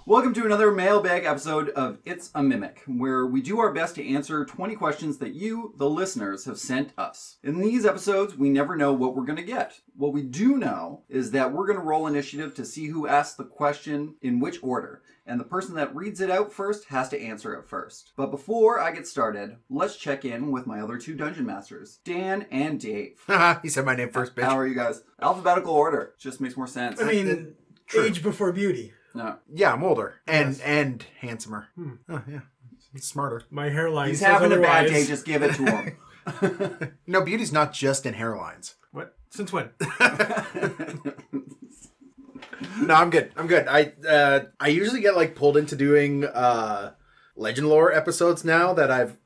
Welcome to another mailbag episode of It's a Mimic, where we do our best to answer 20 questions that you, the listeners, have sent us. In these episodes, we never know what we're going to get. What we do know is that we're going to roll initiative to see who asks the question in which order, and the person that reads it out first has to answer it first. But before I get started, let's check in with my other two dungeon masters, Dan and Dave. He said my name first, bitch. How are you guys? Alphabetical order. Just makes more sense. I mean, age before beauty. No. Yeah, I'm older and Yes. and handsomer. Oh yeah, he's smarter. My hairline. He's says having a bad otherwise. day, just give it to him. No, beauty's not just in hairlines. What? Since when? No, I'm good. I usually get like pulled into doing legend lore episodes now that I've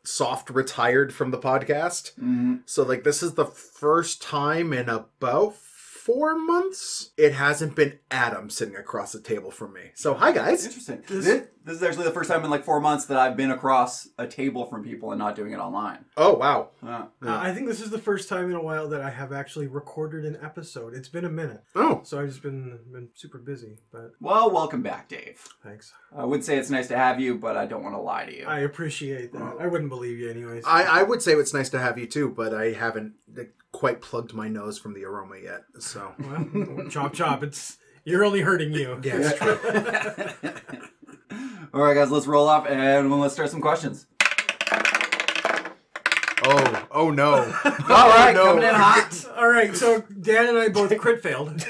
soft retired from the podcast. Mm-hmm. So like this is the first time in about 4 months it hasn't been Adam sitting across the table from me. So hi guys. Interesting. This is actually the first time in like 4 months that I've been across a table from people and not doing it online. Oh wow. I think this is the first time in a while that I have actually recorded an episode. It's been a minute. Oh. So I've just been super busy, but Well, welcome back, Dave. thanks. I would say it's nice to have you, but I don't want to lie to you. I appreciate that. I wouldn't believe you anyways. I would say it's nice to have you too, but I haven't quite plugged my nose from the aroma yet. So Well, chop chop. You're only hurting you. yeah, it's true. All right, guys, let's roll up and let's start some questions. Oh no. All right, no. coming in hot. All right. So Dan and I both crit failed.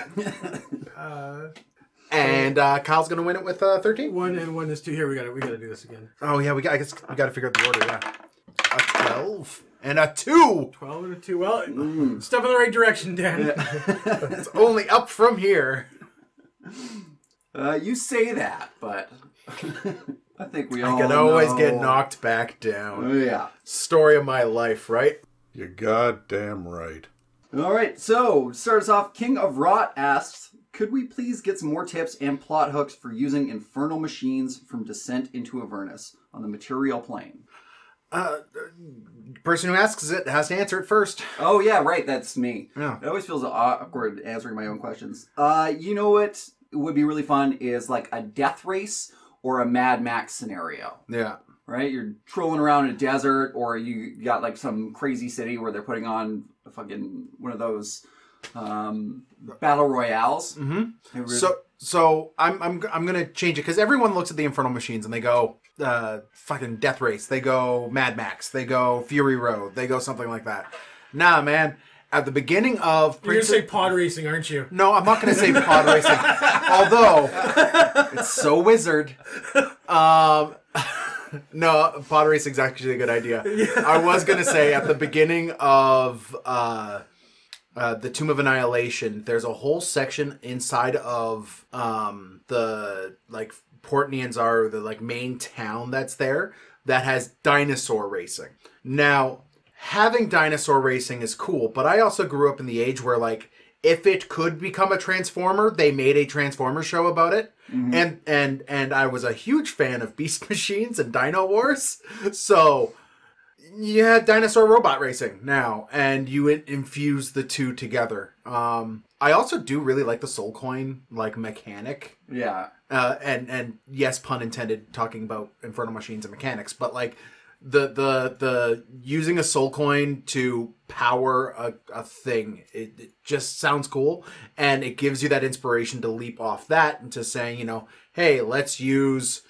And Kyle's gonna win it with 13. 1 and 1 is 2. Here we gotta do this again. Oh yeah, I guess we gotta figure out the order. Yeah, a 12 and a 2. 12 and a 2. Well, step in the right direction, Dan. It's only up from here. You say that, but I think we all I can always know. get knocked back down. Oh, yeah. Story of my life, right? You're goddamn right. All right, so to start us off, King of Rot asks, could we please get some more tips and plot hooks for using Infernal Machines from Descent into Avernus on the material plane? Person who asks it has to answer it first. Oh, yeah, right, that's me. Yeah. It always feels awkward answering my own questions. You know what would be really fun is like a death race or a Mad Max scenario. Yeah. Right? You're trolling around in a desert, or you got like some crazy city where they're putting on a fucking one of those battle royales. Mm-hmm. So I'm gonna change it because everyone looks at the Infernal Machines and they go fucking Death Race, they go Mad Max, they go Fury Road, they go something like that. Nah, man. At the beginning of You're gonna say pod racing, aren't you? No, I'm not gonna say pod racing. Although it's so wizard. No, pod racing's actually a good idea. Yeah. I was gonna say at the beginning of the Tomb of Annihilation, there's a whole section inside of the like Port Nianzar, the like main town that's there, that has dinosaur racing. Now, having dinosaur racing is cool, but I also grew up in the age where like if it could become a Transformer, they made a Transformer show about it. Mm-hmm. And I was a huge fan of Beast Machines and Dino Wars. So you had dinosaur robot racing now, and you infuse the two together. I also do really like the soul coin like mechanic. Yeah. And yes, pun intended, talking about Infernal Machines and mechanics, but like the using a soul coin to power a thing, it just sounds cool, and it gives you that inspiration to leap off that into saying, you know, hey, let's use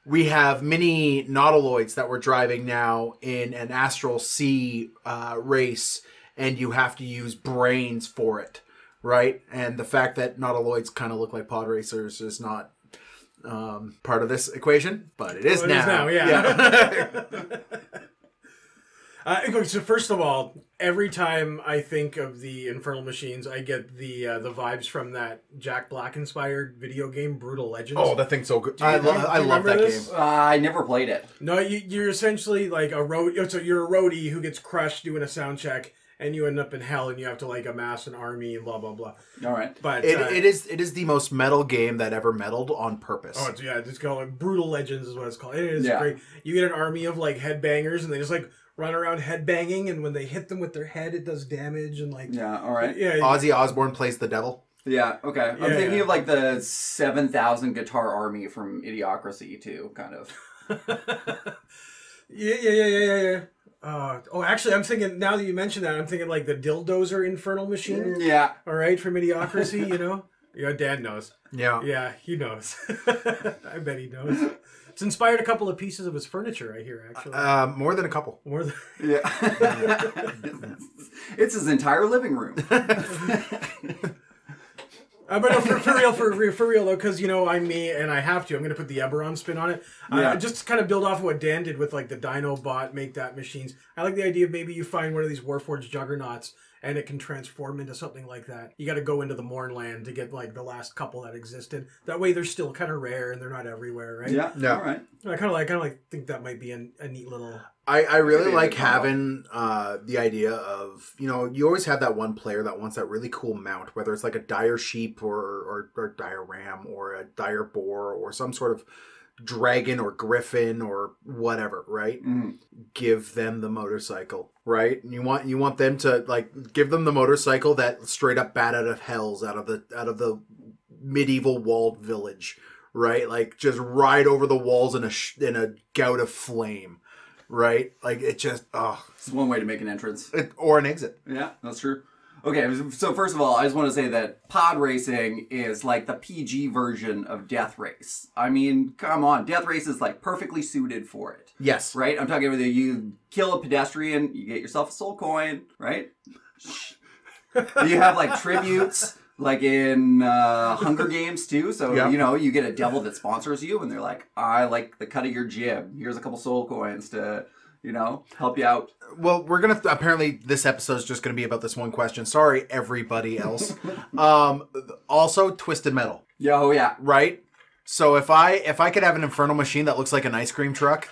we have mini nautiloids that we're driving now in an Astral Sea race, and you have to use brains for it, right? And the fact that nautiloids kind of look like pod racers is not part of this equation, but it is now. It is now, yeah. So first of all, every time I think of the Infernal Machines, I get the vibes from that Jack Black inspired video game, Brutal Legends. Oh, that thing's so good! I love that this? game. I never played it. No, you're essentially like a road. So you're a roadie who gets crushed doing a sound check, and you end up in hell, and you have to like amass an army and blah blah blah. All right, but it is the most metal game that ever meddled on purpose. Oh, it's called like Brutal Legends is what it's called. It is great. You get an army of like headbangers, and they just like run around headbanging, and when they hit them with their head, it does damage and like. Yeah. All right. Yeah. Ozzy Osbourne plays the devil. Yeah, okay. I'm Yeah, thinking yeah. of like the 7,000 guitar army from Idiocracy too, kind of. Yeah. Actually, I'm thinking, now that you mention that, I'm thinking like the Dildozer Infernal Machine. Yeah. All right, from Idiocracy, you know? Yeah, Dad knows. Yeah. Yeah, he knows. I bet he knows. It's inspired a couple of pieces of his furniture, I hear, actually. More than a couple. More than... Yeah. It's his entire living room. But no, for real though, because you know I'm me and I have to. I'm going to put the Eberron spin on it. Yeah. Just to kind of build off of what Dan did with like the Dino Bot, make that machines. I like the idea of maybe you find one of these Warforged juggernauts and it can transform into something like that. You got to go into the Mournland to get like the last couple that existed. That way they're still kind of rare and they're not everywhere, right? Yeah. Yeah. All right. I kind of think that might be a neat little. I really Maybe like a good combo. having the idea of, you know, you always have that one player that wants that really cool mount, whether it's like a dire sheep or dire ram or a dire boar or some sort of dragon or griffin or whatever, right? Mhm. Give them the motorcycle, right? And you want them to like give them the motorcycle that straight up bat out of hells out of the medieval walled village, right? Like just ride over the walls in a gout of flame. Right? Like, it just, It's one way to make an entrance. or an exit. Yeah, that's true. Okay, so first of all, I just want to say that pod racing is like the PG version of Death Race. I mean, come on. Death Race is like perfectly suited for it. Yes. Right? I'm talking about you kill a pedestrian, you get yourself a soul coin, right? You have like tributes, like in Hunger Games too. So, Yeah. you know, you get a devil that sponsors you and they're like, I like the cut of your jib. Here's a couple soul coins to, you know, help you out. Well, we're going to, apparently this episode is just going to be about this one question. Sorry, everybody else. Also, Twisted Metal, Yeah, oh yeah. right? So if I could have an Infernal Machine that looks like an ice cream truck,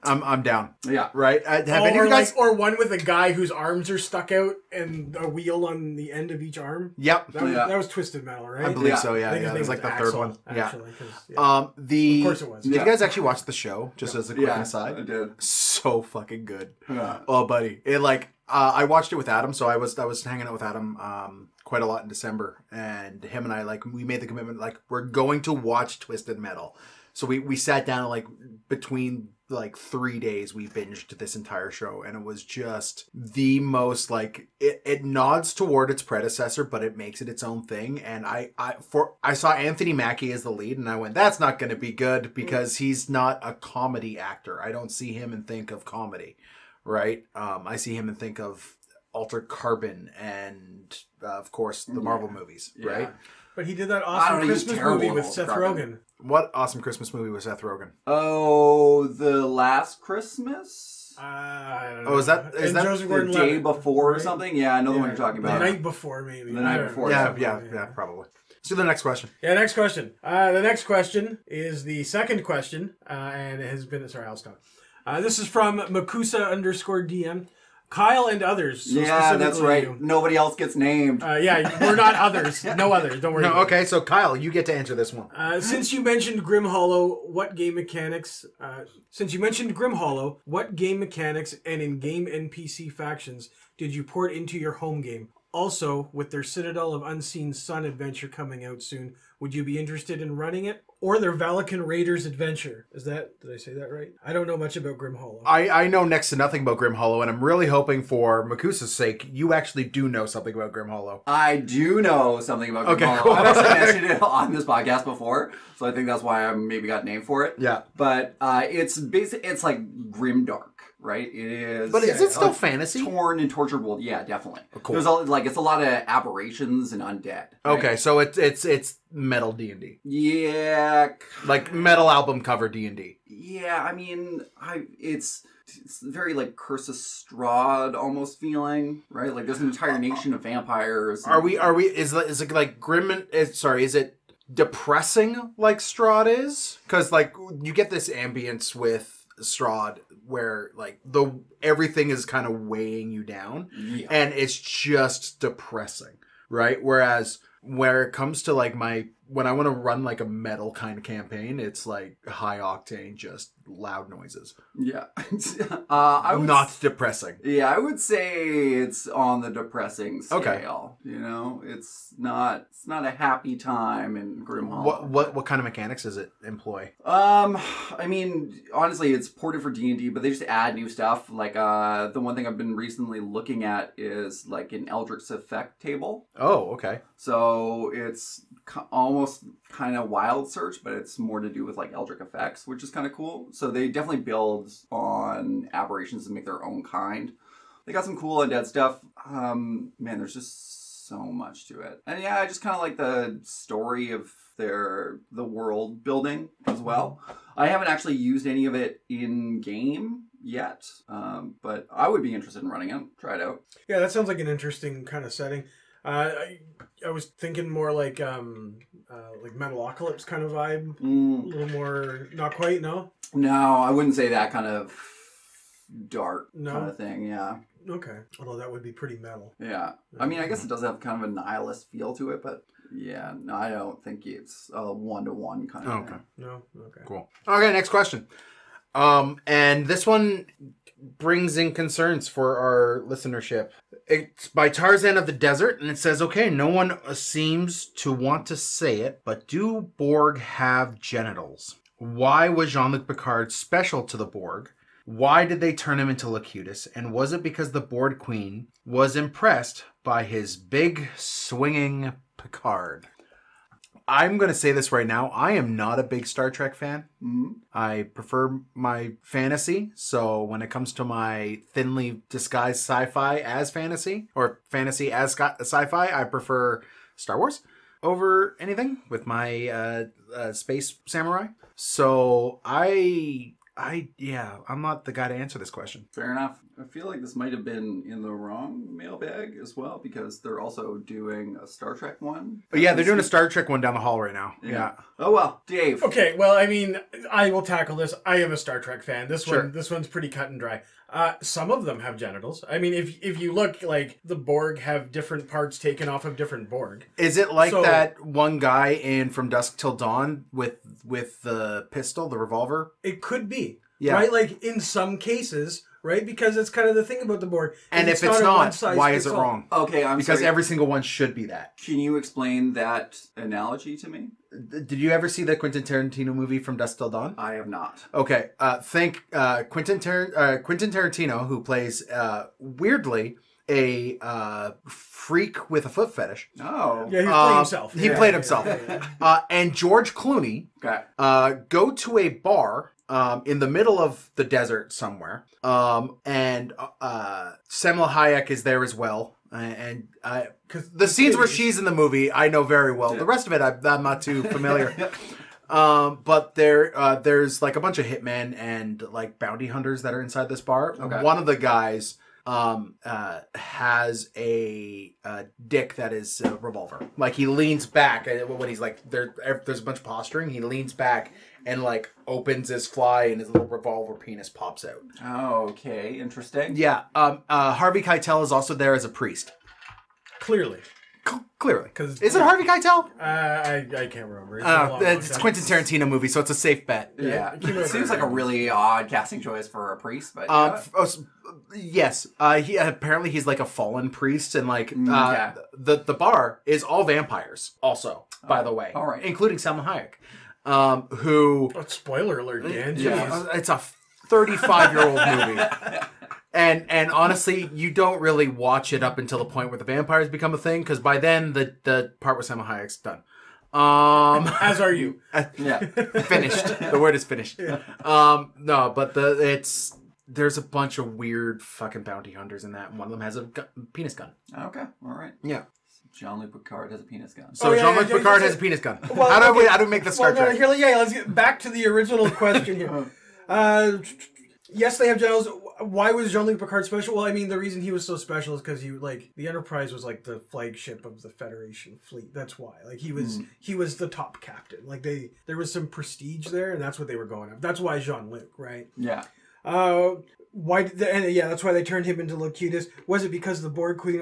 I'm down. Yeah. Right? Have any of you guys... or one with a guy whose arms are stuck out and a wheel on the end of each arm. Yep. That was Twisted Metal, right? I believe Yeah. so, I yeah. think his Yeah, it name was like the third Axel, one. actually, 'cause, yeah. Of course it was. Did Yeah. you guys actually watch the show? Just as a quick Yeah, aside? I did. So fucking good. Yeah. Oh, buddy. It like I watched it with Adam, so I was hanging out with Adam quite a lot in December, and him and I like we made the commitment like we're going to watch Twisted Metal. So we sat down like between like 3 days we binged this entire show, and it was just the most like it nods toward its predecessor, but it makes it its own thing. And I saw Anthony Mackie as the lead, and I went, that's not going to be good because he's not a comedy actor. I don't see him and think of comedy, right? I see him and think of Altered Carbon and of course the Marvel movies, right? Yeah. But he did that I awesome don't know, he's Christmas terrible movie at with all, Seth Carbon. Rogen. What awesome Christmas movie was Seth Rogen? Oh, The Last Christmas? I don't know. Oh, is that And that Joseph The Gordon-Levitt, day before or right? something? Yeah, I know the one Yeah. you're talking The about. night before, maybe. The night I don't before, know. Yeah, probably. Let's do the next question. Yeah, next question. The next question is the second question, and it has been... Sorry, I'll stop. This is from Makusa_DM. Kyle and others. So Yeah, that's specifically right. you. Nobody else gets named. Yeah, we're not others. No others. Don't worry. No, about okay, so Kyle, you get to answer this one. it. Since you mentioned Grim Hollow, what game mechanics... since you mentioned Grim Hollow, what game mechanics and in-game NPC factions did you port into your home game? Also, with their Citadel of Unseen Sun adventure coming out soon, would you be interested in running it? Or their Valakan Raiders adventure? Did I say that right? I don't know much about Grim Hollow. I know next to nothing about Grim Hollow, and I'm really hoping for Makusa's sake, you actually do know something about Grim Hollow. I do know something about Grim Okay, Hollow. cool. I've actually mentioned it on this podcast before, so I think that's why I maybe got named for it. Yeah. But it's like grimdark, right? It is. But is it still like fantasy? torn and tortured world? Yeah, definitely. Cool. There's it's a lot of aberrations and undead. Right? Okay, so it's metal D&D. Yeah. Like metal album cover D&D. Yeah, I mean, it's very like Curse of Strahd almost feeling, right? Like there's an entire nation of vampires. Are we is it like grim is it depressing like Strahd is? Cuz like you get this ambience with Strahd where like everything is kind of weighing you down, Yeah. and it's just depressing, right? Whereas where it comes to like my when I want to run like a metal kind of campaign, it's like high octane, just loud noises. Yeah. Not depressing. Yeah, I would say it's on the depressing scale. Okay. You know, it's not a happy time in Grim Hollow. What kind of mechanics does it employ? I mean, honestly, it's ported for D&D, but they just add new stuff. Like, the one thing I've been recently looking at is like an Eldritch Effect table. Oh, okay. So it's almost kind of Wild Search, but it's more to do with like Eldritch Effects, which is kind of cool. So they definitely build on aberrations and make their own kind. They got some cool undead stuff. Man, there's just so much to it. And yeah, I just kind of like the story of the world building as well. I haven't actually used any of it in game yet, but I would be interested in running it. Try it out. Yeah, that sounds like an interesting kind of setting. I was thinking more like Metalocalypse kind of vibe. A little more, not quite, no? No, I wouldn't say that kind of dark kind of thing, yeah. Okay. Although that would be pretty metal. Yeah. I mean, I guess it does have kind of a nihilist feel to it, but yeah, no, I don't think it's a one-to-one kind of thing. No? Okay. Cool. Okay, next question. And this one brings in concerns for our listenership. It's by Tarzan of the Desert, and it says, okay, no one seems to want to say it, but do Borg have genitals? Why was Jean-Luc Picard special to the Borg? Why did they turn him into Locutus? And was it because the Borg Queen was impressed by his big, swinging Picard? I'm going to say this right now. I am not a big Star Trek fan. Mm-hmm. I prefer my fantasy. So when it comes to my thinly disguised sci-fi as fantasy, or fantasy as sci-fi, I prefer Star Wars over anything with my space samurai. So I'm not the guy to answer this question. Fair enough. I feel like this might have been in the wrong mailbag as well, because they're also doing a Star Trek one. But yeah, they're doing a Star Trek one down the hall right now. Yeah. Oh, well, Dave. Okay, well, I mean, I will tackle this. I am a Star Trek fan. This Sure. one's pretty cut and dry. Some of them have genitals. I mean, if you look, like, the Borg have different parts taken off of different Borg. Is it like that one guy in From Dusk Till Dawn with the pistol, the revolver? It could be. Yeah. Right? Like, in some cases, right? Because it's kind of the thing about the Borg. And if it's a not, one-size why is fits it all. wrong? Okay, Because sorry. every single one should be that. Can you explain that analogy to me? Did you ever see the Quentin Tarantino movie From Dusk Till Dawn? I have not. Okay, think Quentin Tarantino, who plays, weirdly, a freak with a foot fetish. Oh. Yeah, he's playing himself. He played himself. And George Clooney go to a bar in the middle of the desert somewhere. And Salma Hayek is there as well. And because the scenes where she's in the movie, I know very well. The rest of it, I'm not too familiar. But there's like a bunch of hitmen and like bounty hunters that are inside this bar. Okay. One of the guys has a dick that is a revolver. Like he leans back when he's like there's a bunch of posturing. He leans back and like opens his fly and his little revolver penis pops out. Oh, okay, interesting. Yeah. Harvey Keitel is also there as a priest. Clearly. Clearly. Is it Harvey Keitel? I can't remember. It's It's a Quentin Tarantino movie, so it's a safe bet. Yeah. It seems like a really odd casting choice for a priest, but Yes. Apparently he's like a fallen priest, and like the bar is all vampires also, by the way. All right. Including Salma Hayek. Who spoiler alert, Dan. it's a 35-year-old movie. And honestly, you don't really watch it up until the point where the vampires become a thing, because by then the part with Salma Hayek's done. As are you. Finished. The word is finished. No, but there's a bunch of weird fucking bounty hunters in that, and one of them has a penis gun. Okay, all right. Yeah. Jean-Luc Picard has a penis gun. So Jean-Luc Picard has a penis gun. Well, how do we make this Star Trek? Let's get back to the original question here. Yes, they have genitals. Why was Jean-Luc Picard special? Well, I mean, the reason he was so special is because the Enterprise was like the flagship of the Federation fleet. That's why. Like he was the top captain. Like there was some prestige there, and that's what they were going after. That's why Jean-Luc, right? Yeah. Why? And yeah, that's why they turned him into Locutus. Was it because of the Borg Queen?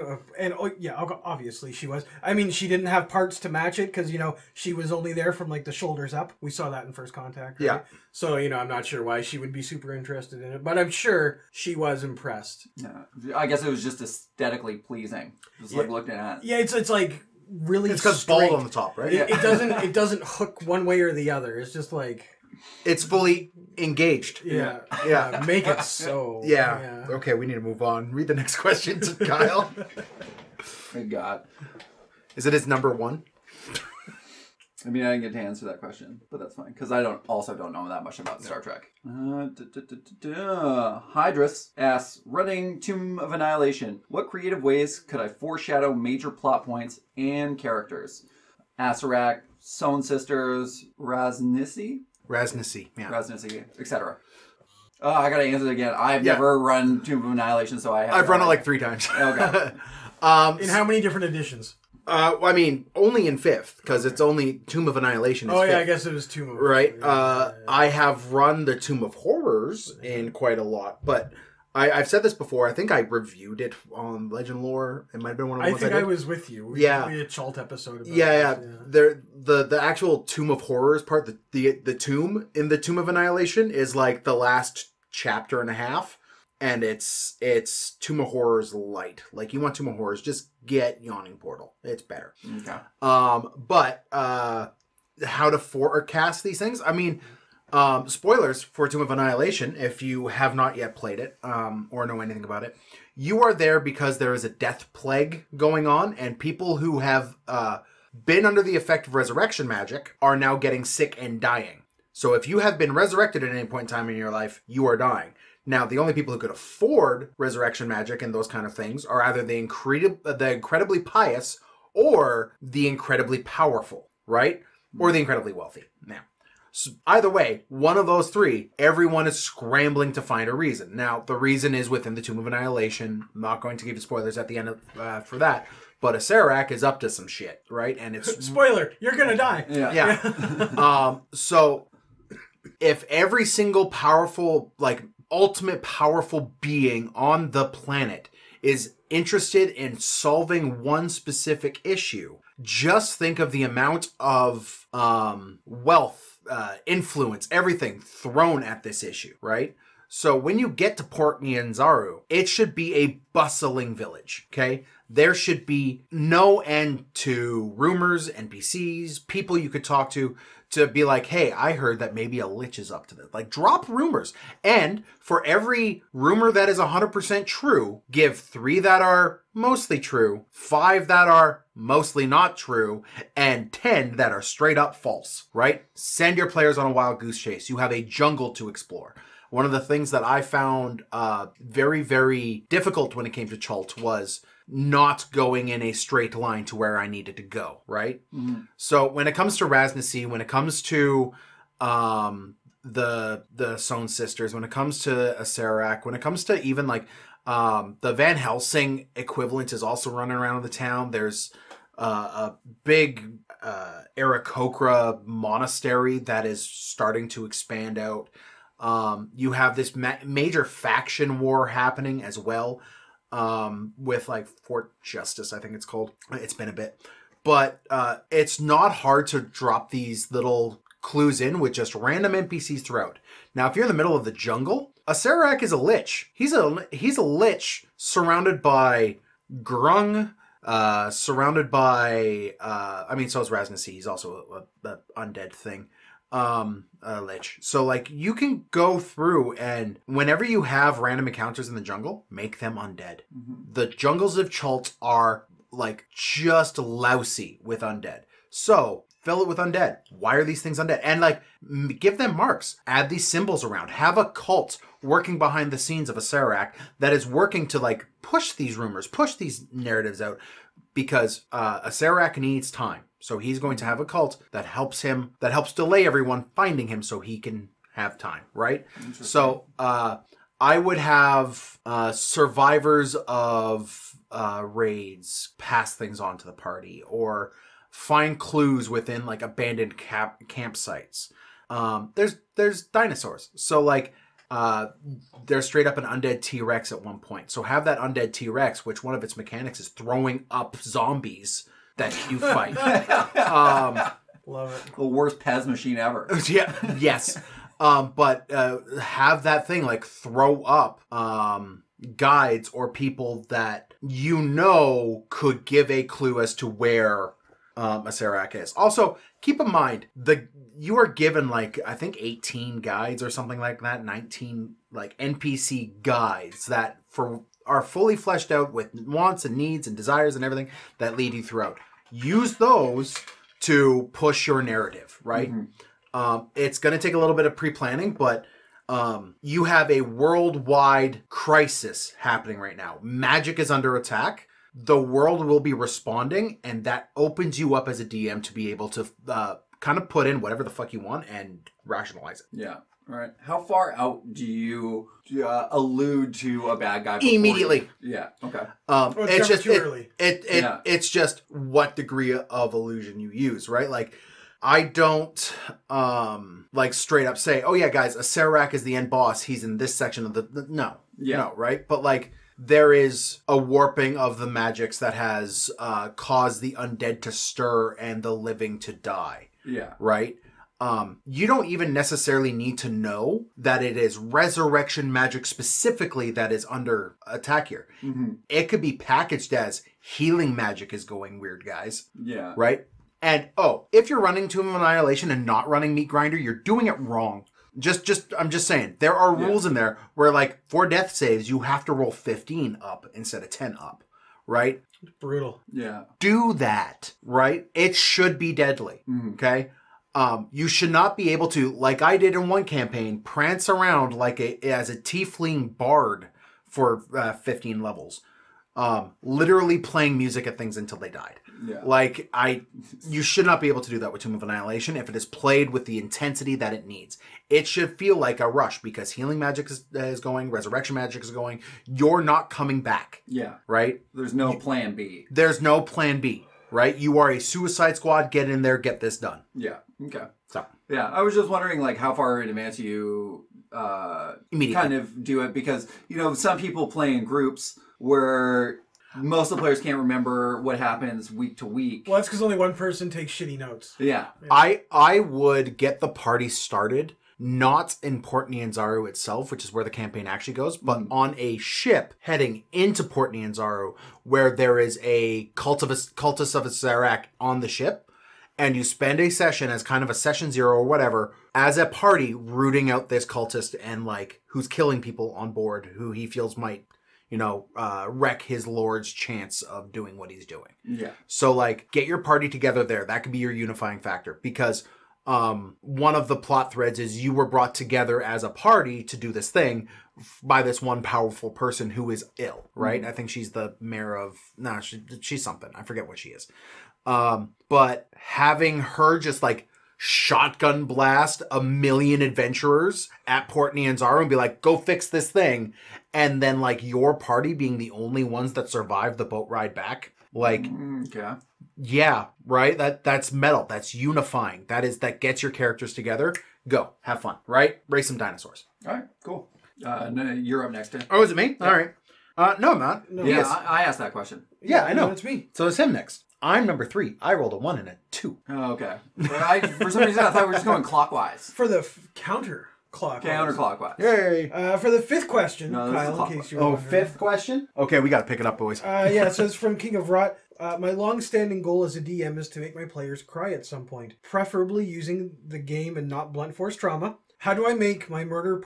Obviously she was. I mean, she didn't have parts to match it because she was only there from like the shoulders up. We saw that in First Contact. Right? Yeah. So I'm not sure why she would be super interested in it, but I'm sure she was impressed. Yeah. I guess it was just aesthetically pleasing. Just like looking at. Yeah, it's like really. It's got bald on the top, right? It doesn't hook one way or the other. It's just like. It's fully engaged. Yeah. Make it so. Yeah. Okay, we need to move on. Read the next question to Kyle. Good God. Is it his number one? I mean, I didn't get to answer that question, but that's fine, because I don't know that much about Star Trek. Hydrus asks, running Tomb of Annihilation, what creative ways could I foreshadow major plot points and characters? Acererak, Sown Sisters, Raznissi, etc. I gotta answer it again. I've never run Tomb of Annihilation, so I've run it like 3 times. Okay. In how many different editions? I mean, only in 5th, because it's only Tomb of Annihilation is 5th. I guess it was Tomb of... Right. I have run the Tomb of Horrors in quite a lot, but I've said this before. I think I reviewed it on Legend Lore. It might have been one of the ones I did. I was with you. We had a Chult episode about it. The actual Tomb of Horrors part, the tomb in the Tomb of Annihilation is like the last chapter and a half. And it's Tomb of Horrors light. Like, you want Tomb of Horrors, just get Yawning Portal. It's better. Okay. But how to forecast these things? I mean, spoilers for Tomb of Annihilation, if you have not yet played it or know anything about it. You are there because there is a death plague going on, and people who have been under the effect of resurrection magic are now getting sick and dying. So if you have been resurrected at any point in time in your life, you are dying. Now, the only people who could afford resurrection magic and those kind of things are either the incredibly pious or the incredibly powerful, right? Or the incredibly wealthy. Now, so either way, one of those 3, everyone is scrambling to find a reason. Now, the reason is within the Tomb of Annihilation. I'm not going to give you spoilers at the end for that. But Acererak is up to some shit, right? And it's... Spoiler! You're gonna die! Yeah. So, if every single powerful, ultimate powerful being on the planet is interested in solving one specific issue, just think of the amount of wealth, influence, everything thrown at this issue, right? So when you get to Port Nyanzaru, it should be a bustling village, okay? There should be no end to rumors, NPCs, people you could talk to be like, hey, I heard that maybe a lich is up to this. Like, drop rumors. And for every rumor that is 100% true, give 3 that are mostly true, 5 that are mostly not true, and 10 that are straight up false, right? Send your players on a wild goose chase. You have a jungle to explore. One of the things that I found very, very difficult when it came to Chult was not going in a straight line to where I needed to go, right? Mm-hmm. So when it comes to Raznissi, when it comes to the Sown Sisters, when it comes to Acererak, when it comes to even the Van Helsing equivalent is also running around the town. There's a big Aarakocra monastery that is starting to expand out. You have this major faction war happening as well. With Fort Justice, I think it's called. It's been a bit. But it's not hard to drop these little clues in with just random NPCs throughout. Now, if you're in the middle of the jungle, Acererak is a lich. He's a lich surrounded by grung, surrounded by so is Raznissi. He's also a undead thing. Lich. So you can go through, and whenever you have random encounters in the jungle, make them undead. Mm-hmm. The jungles of Chult are just lousy with undead. So fill it with undead. Why are these things undead? And give them marks. Add these symbols around. Have a cult working behind the scenes of Acererak that is working to push these rumors, push these narratives out, because Acererak needs time. So he's going to have a cult that helps delay everyone finding him so he can have time, right? So I would have survivors of raids pass things on to the party, or find clues within abandoned campsites. There's dinosaurs. So there's straight up an undead T-Rex at one point. So have that undead T-Rex, which one of its mechanics is throwing up zombies that you fight. Love it. The worst Pez machine ever. Yeah. Yes. But have that thing like throw up guides or people that you know could give a clue as to where a Serac is. Also, keep in mind you are given like I think 18 guides or something like that, 19 like NPC guides that are fully fleshed out with wants and needs and desires and everything that lead you throughout. Use those to push your narrative, right? Mm-hmm. It's going to take a little bit of pre-planning, but you have a worldwide crisis happening right now. Magic is under attack. The world will be responding, and that opens you up as a DM to be able to kind of put in whatever the fuck you want and rationalize it. Yeah. All right. How far out do you allude to a bad guy? Immediately. Yeah. Okay. It's just too early. It's just what degree of illusion you use, right? Like, I don't like straight up say, "Oh yeah, guys, a Serac is the end boss. He's in this section of the no, right?" But like, there is a warping of the magics that has caused the undead to stir and the living to die. Yeah. Right. You don't even necessarily need to know that it is resurrection magic specifically that is under attack here. Mm-hmm. It could be packaged as healing magic is going weird, guys. Yeah. Right? And, if you're running Tomb of Annihilation and not running Meat Grinder, you're doing it wrong. I'm just saying, there are rules in there where, like, for death saves, you have to roll 15 up instead of 10 up. Right? Brutal. Yeah. Do that. Right? It should be deadly. Mm-hmm. Okay? You should not be able to, like I did in one campaign, prance around like as a tiefling bard for 15 levels. Literally playing music at things until they died. Yeah. You should not be able to do that with Tomb of Annihilation if it is played with the intensity that it needs. It should feel like a rush because healing magic is going, resurrection magic is going. You're not coming back. Yeah. Right? There's no plan B. There's no plan B. Right? You are a Suicide Squad. Get in there. Get this done. Yeah. Okay. So. Yeah. I was just wondering, like, how far in advance you kind of do it because, some people play in groups where most of the players can't remember what happens week to week. Well, that's because only one person takes shitty notes. Yeah. I would get the party started, not in Port Nyanzaru itself, which is where the campaign actually goes, but on a ship heading into Port Nyanzaru, where there is a cultist of a Serac on the ship, and you spend a session as kind of a session 0 or whatever, as a party, rooting out this cultist and, like, who's killing people on board, who he feels might, wreck his lord's chance of doing what he's doing. Yeah. So, like, get your party together there. That could be your unifying factor, because one of the plot threads is you were brought together as a party to do this thing by this one powerful person who is ill, right? I think she's the mayor of... No, she's something. I forget what she is. But having her just, like, shotgun blast 1 million adventurers at Port Nyanzaru and be like, go fix this thing, and then, like, your party being the only ones that survive the boat ride back, like... Okay. Yeah, right? That's metal. That's unifying. That gets your characters together. Go. Have fun, right? Race some dinosaurs. All right, cool. No, you're up next, Tim. Oh, is it me? Yeah. All right. No, I'm not. No. Yeah, I asked that question. Yeah, I know. No, it's me. So it's him next. I'm number 3. I rolled a 1 and a 2. Oh, okay. For some reason, I thought we were just going clockwise. For the counterclockwise. Counterclockwise. Yay. For the 5th question, No, Kyle, in case you're Oh, wondering. 5th question? Okay, we got to pick it up, boys. Yeah, so it's from King of Rot. My long-standing goal as a DM is to make my players cry at some point, preferably using the game and not blunt force trauma. How do I make my murder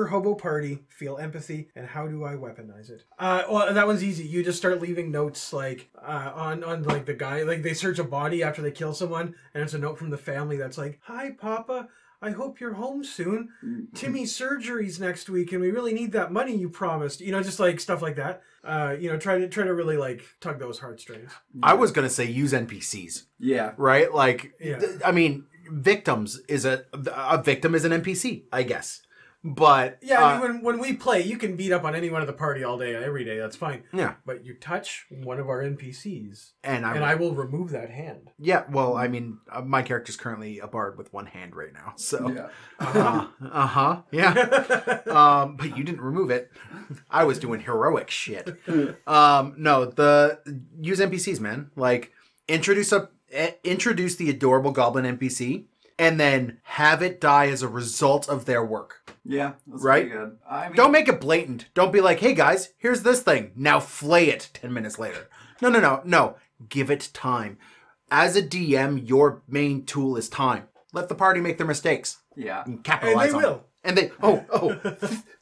hobo party feel empathy, and how do I weaponize it? Well, that one's easy. You just start leaving notes, like, on like, the guy, like, they search a body after they kill someone, and it's a note from the family that's like, "Hi, Papa. I hope you're home soon. Timmy's surgery's next week, and we really need that money you promised." Just like stuff like that. Try to really, like, tug those heartstrings. I was going to say use NPCs. Yeah. Right? Like, Yeah. I mean, victim is an NPC, I guess. But Yeah, I mean, when we play, you can beat up on anyone at the party all day, every day. That's fine. Yeah. But you touch one of our NPCs, and I will remove that hand. Yeah, well, I mean, my character's currently a bard with one hand right now, so Yeah. yeah. But you didn't remove it. I was doing heroic shit. Use NPCs, man. Like introduce the adorable goblin NPC, and then have it die as a result of their work. Yeah, that's right? pretty good. I mean, Don't make it blatant. Don't be like, hey guys, here's this thing. Now flay it 10 minutes later. No. Give it time. As a DM, your main tool is time. Let the party make their mistakes. Yeah. And capitalize on it. And they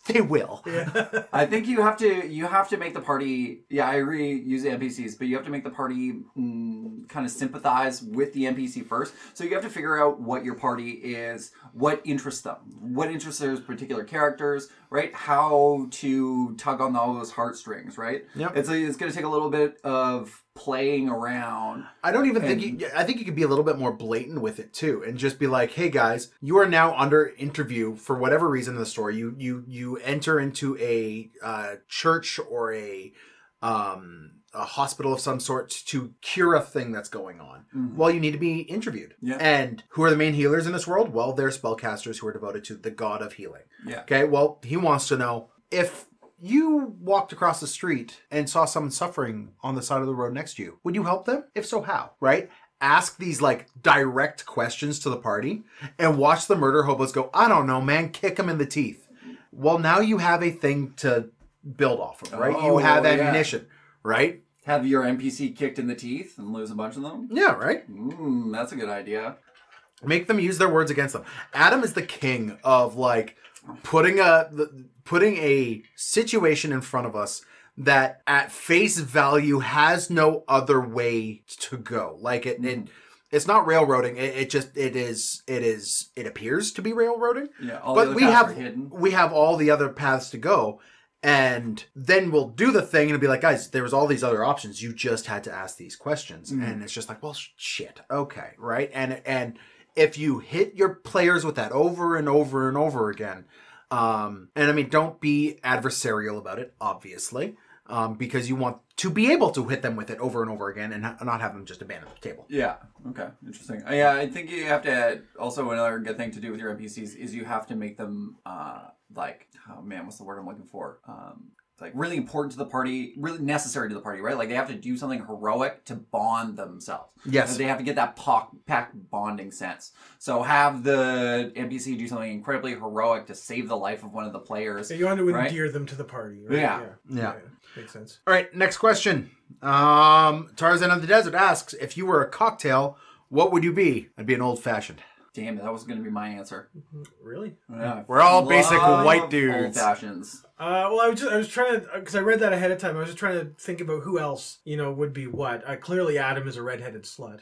they will. Yeah. I think you have to make the party. Yeah, I agree. Use the NPCs, but you have to make the party kind of sympathize with the NPC first. So you have to figure out what your party is, what interests them, what interests their particular characters, right? How to tug on all those heartstrings, right? Yep. It's going to take a little bit of playing around. I don't even think I think you could be a little bit more blatant with it too, and just be like, "Hey guys, you are now under interview for whatever reason in the story. You enter into a church or a hospital of some sort to cure a thing that's going on. Mm-hmm. Well, you need to be interviewed. Yeah. And who are the main healers in this world? Well, they're spellcasters who are devoted to the god of healing. Yeah. Okay. Well, he wants to know if you walked across the street and saw someone suffering on the side of the road next to you, would you help them? If so, how? Right? Ask these like direct questions to the party and watch the murder hobos go, I don't know, man, kick them in the teeth. Well, now you have a thing to build off of, right? You have ammunition, right? Have your NPC kicked in the teeth and lose a bunch of them? Yeah, right? That's a good idea. Make them use their words against them. Adam is the king of like putting a situation in front of us that at face value has no other way to go. Like it's not railroading. It appears to be railroading. Yeah, all but the other paths are hidden. we have all the other paths to go. And then we'll do the thing and it'll be like, guys, there was all these other options. You just had to ask these questions. And it's just like, well, shit. Okay. Right. And if you hit your players with that over and over and over again, and I mean, don't be adversarial about it, obviously, because you want to be able to hit them with it over and over again and not have them just abandon the table. Yeah. Okay. Interesting. Yeah, I think you have to. Also, another good thing to do with your NPCs is you have to make them like, oh man, what's the word I'm looking for? Like really important to the party, really necessary to the party, right? Like they have to do something heroic to bond themselves. Yes. They have to get that pack bonding sense. So have the NPC do something incredibly heroic to save the life of one of the players. So you want to endear them to the party, right? Yeah. Makes sense. All right, next question. Tarzan of the Desert asks, if you were a cocktail, what would you be? I'd be an old-fashioned. Damn it, that was going to be my answer. Really? Yeah, We're all basic white dudes. Old fashions. Well, I was trying to, because I read that ahead of time. I was just trying to think about who else, would be what. Clearly, Adam is a redheaded slut.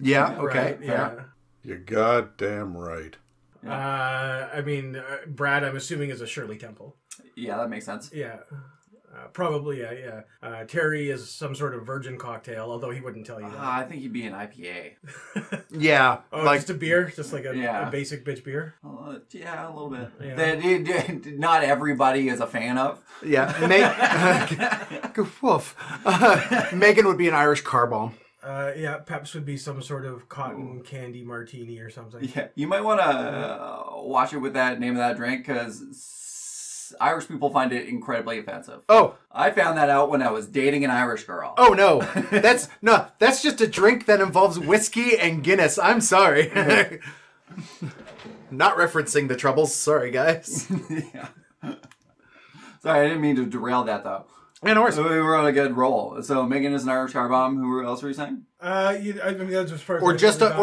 Yeah. Okay. Right? Yeah. You're goddamn right. I mean, Brad, I'm assuming is a Shirley Temple. Yeah, that makes sense. Yeah. Probably, yeah. Terry is some sort of virgin cocktail, although he wouldn't tell you that. I think he'd be an IPA. Yeah. Oh, like just a beer? Just like a basic bitch beer? Yeah, a little bit. Yeah. That not everybody is a fan of. Yeah. Woof. Megan would be an Irish car bomb. Yeah, Peps would be some sort of cotton candy martini or something. Yeah, you might want to watch it with that name of that drink because Irish people find it incredibly offensive. Oh. I found that out when I was dating an Irish girl. Oh no. That's just a drink that involves whiskey and Guinness. I'm sorry. Not referencing the Troubles. Sorry, guys. Yeah. Sorry, I didn't mean to derail that though. Man, of course. We were on a good roll. So Megan is an Irish car bomb. Who else were you saying? I mean, that's as far as Or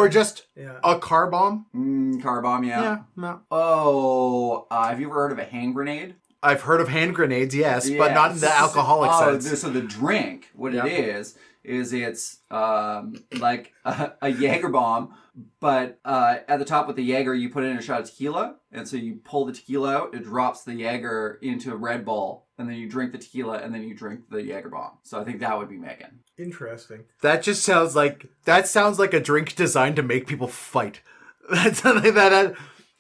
just yeah. a car bomb. Car bomb, yeah. Yeah. No. Oh, have you ever heard of a hand grenade? I've heard of hand grenades, yes, but not in the alcoholic sense. So the drink, what it is it's like a Jaeger bomb, but at the top with the Jaeger, you put in a shot of tequila, and so you pull the tequila out, it drops the Jaeger into a Red Bull, and then you drink the tequila, and then you drink the Jaeger bomb. So I think that would be Megan. Interesting. That just sounds like a drink designed to make people fight. That's something that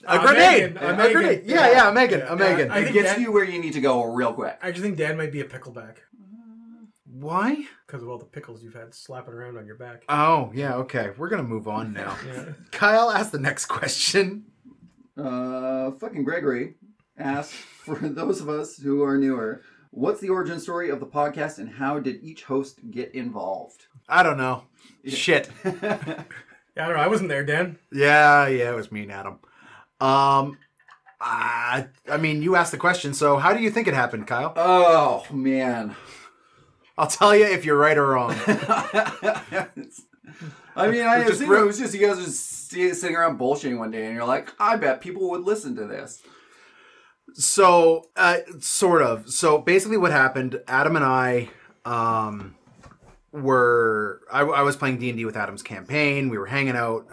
A grenade. A A grenade. Yeah, a Megan. A Megan. I It think gets Dan- you where you need to go real quick. I just think Dan might be a pickleback Why? because of all the pickles you've had slapping around on your back. Oh, yeah, okay. We're going to move on now. Yeah. Kyle, ask the next question. Fucking Gregory asks, for those of us who are newer, what's the origin story of the podcast and how did each host get involved? I don't know. Shit. Yeah, I don't know. I wasn't there, Dan. Yeah, it was me and Adam. I mean, you asked the question, so how do you think it happened, Kyle? Oh, man. I'll tell you if you're right or wrong. I mean, I think it was just you guys were just sitting around bullshitting one day and you're like, I bet people would listen to this. So, sort of. So basically what happened, Adam and I I was playing D&D with Adam's campaign. We were hanging out,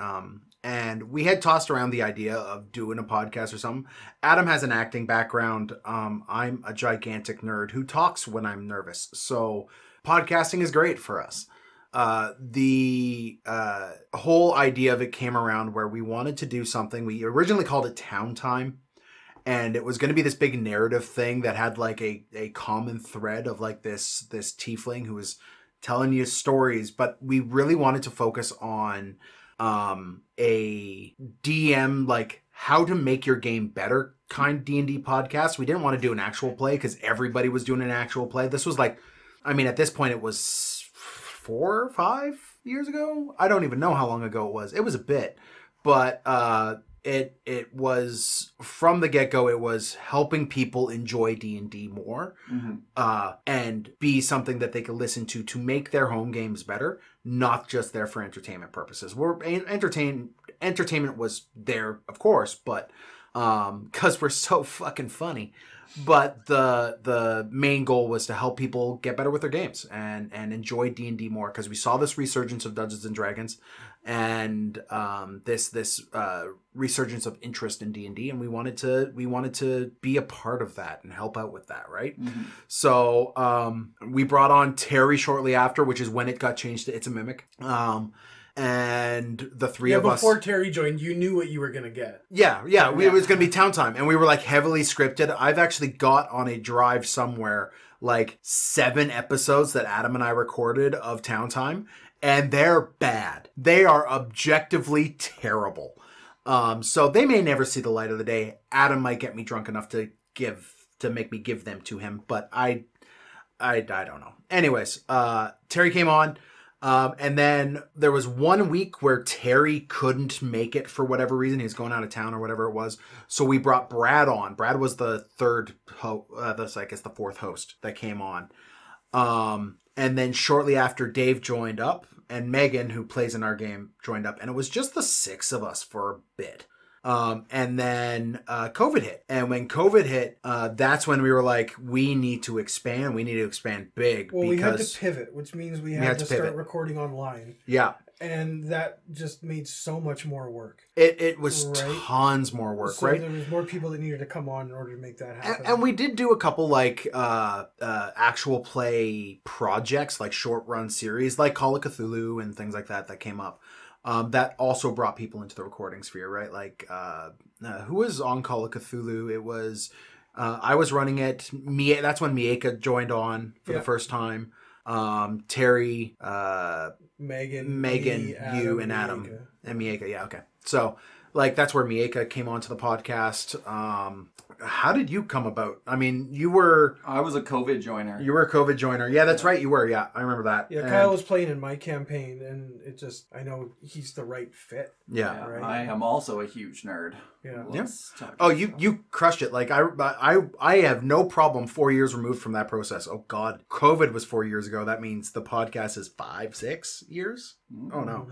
and we had tossed around the idea of doing a podcast or something. Adam has an acting background. I'm a gigantic nerd who talks when I'm nervous. So podcasting is great for us. The whole idea of it came around where we wanted to do something. We originally called it Town Time. And it was going to be this big narrative thing that had like a common thread of like this tiefling who was telling you stories. But we really wanted to focus on a DM, like how to make your game better kind D&D podcast. We didn't want to do an actual play because everybody was doing an actual play. This was like, I mean, at this point it was 4 or 5 years ago. I don't even know how long ago it was. It was a bit, but it was from the get-go, it was helping people enjoy D&D more, and be something that they could listen to make their home games better, not just there for entertainment purposes. Entertainment was there, of course, but because we're so fucking funny. But the main goal was to help people get better with their games and enjoy D&D more, because we saw this resurgence of Dungeons and Dragons and this resurgence of interest in D&D, and we wanted to be a part of that and help out with that, right? So we brought on Terry shortly after, which is when it got changed to It's a Mimic. And the three of us... before Terry joined, you knew what you were going to get. Yeah. It was going to be Town Time. And we were like heavily scripted. I've actually got on a drive somewhere like 7 episodes that Adam and I recorded of Town Time. And they're bad. They are objectively terrible. So they may never see the light of the day. Adam might get me drunk enough to make me give them to him. But I don't know. Anyways, Terry came on. And then there was 1 week where Terry couldn't make it for whatever reason. He was going out of town or whatever it was. So we brought Brad on. Brad was the the 4th host that came on. And then shortly after, Dave joined up and Megan, who plays in our game, joined up. And it was just the 6 of us for a bit. And then COVID hit. And when COVID hit, that's when we were like, we need to expand. We need to expand big. Well, because we had to pivot, which means we had to start recording online. Yeah. And that just made so much more work. It was tons more work, so right? There was more people that needed to come on in order to make that happen. And we did do a couple like actual play projects, like short run series, like Call of Cthulhu and things like that came up. That also brought people into the recording sphere, right? Like, who was on Call of Cthulhu? It was, I was running it. That's when Mieka joined on for the first time. Terry, Megan, me, you, and Adam. Mieka. And Mieka, yeah, okay. So, like, that's where Mieka came onto the podcast. How did you come about? I mean, I was a COVID joiner. You were a COVID joiner. Yeah, that's right. You were. Yeah, I remember that. Yeah, Kyle was playing in my campaign, and I know he's the right fit. Yeah. Right? I am also a huge nerd. Yeah. Oh, you crushed it. Like I have no problem 4 years removed from that process. Oh God, COVID was 4 years ago. That means the podcast is 5-6 years. Mm-hmm. Oh no.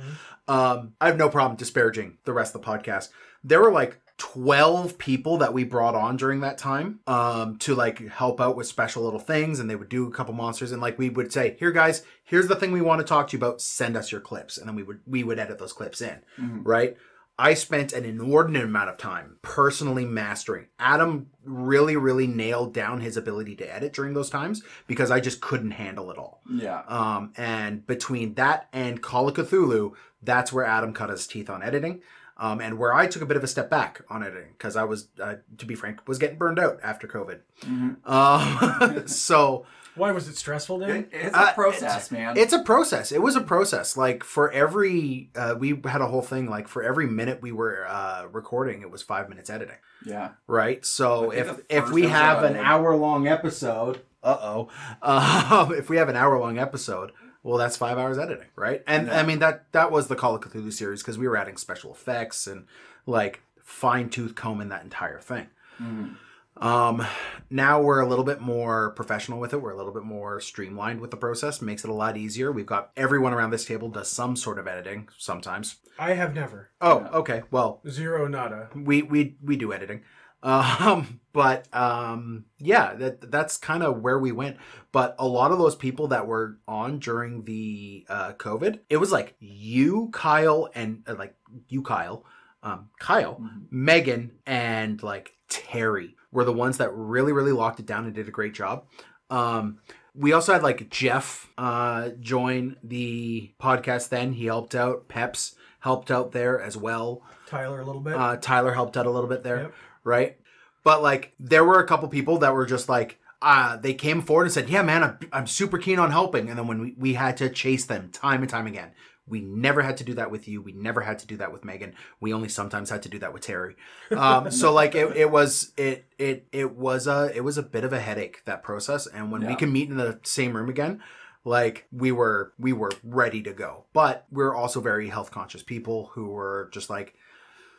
I have no problem disparaging the rest of the podcast. There were like 12 people that we brought on during that time to like help out with special little things, and they would do a couple monsters, and like we would say, here guys, here's the thing we want to talk to you about, send us your clips, and then we would edit those clips in. Right. I spent an inordinate amount of time personally mastering. Adam really, really nailed down his ability to edit during those times because I just couldn't handle it all. Yeah. And between that and Call of Cthulhu, that's where Adam cut his teeth on editing. And where I took a bit of a step back on editing because I was, to be frank, was getting burned out after COVID. So... Why was it stressful, Dan? It's a process, man. It's a process. It was a process. Like for every, we had a whole thing. Like for every minute we were recording, it was 5 minutes editing. Yeah. Right. So if we have an hour-long episode, if we have an hour-long episode, well, that's 5 hours editing, right? And I mean that was the Call of Cthulhu series because we were adding special effects and like fine-tooth combing that entire thing. Now we're a little bit more professional with it. We're a little bit more streamlined with the process. Makes it a lot easier. We've got everyone around this table does some sort of editing sometimes. I have never. Oh, okay. Well, Zero nada. we do editing. That's kind of where we went. But a lot of those people that were on during the COVID, it was like you, Kyle, and Kyle, Megan, and like Terry were the ones that really, really locked it down and did a great job. We also had like Jeff join the podcast then. He helped out. Peps helped out there as well. Tyler a little bit. Tyler helped out a little bit there, Yep. right? But like there were a couple people that were just like, they came forward and said, yeah, man, I'm super keen on helping. And then when we had to chase them time and time again. We never had to do that with you. We never had to do that with Megan. We only sometimes had to do that with Terry. So like it was a bit of a headache, that process. And when we can meet in the same room again, like we were ready to go. But we're also very health conscious people who were just like,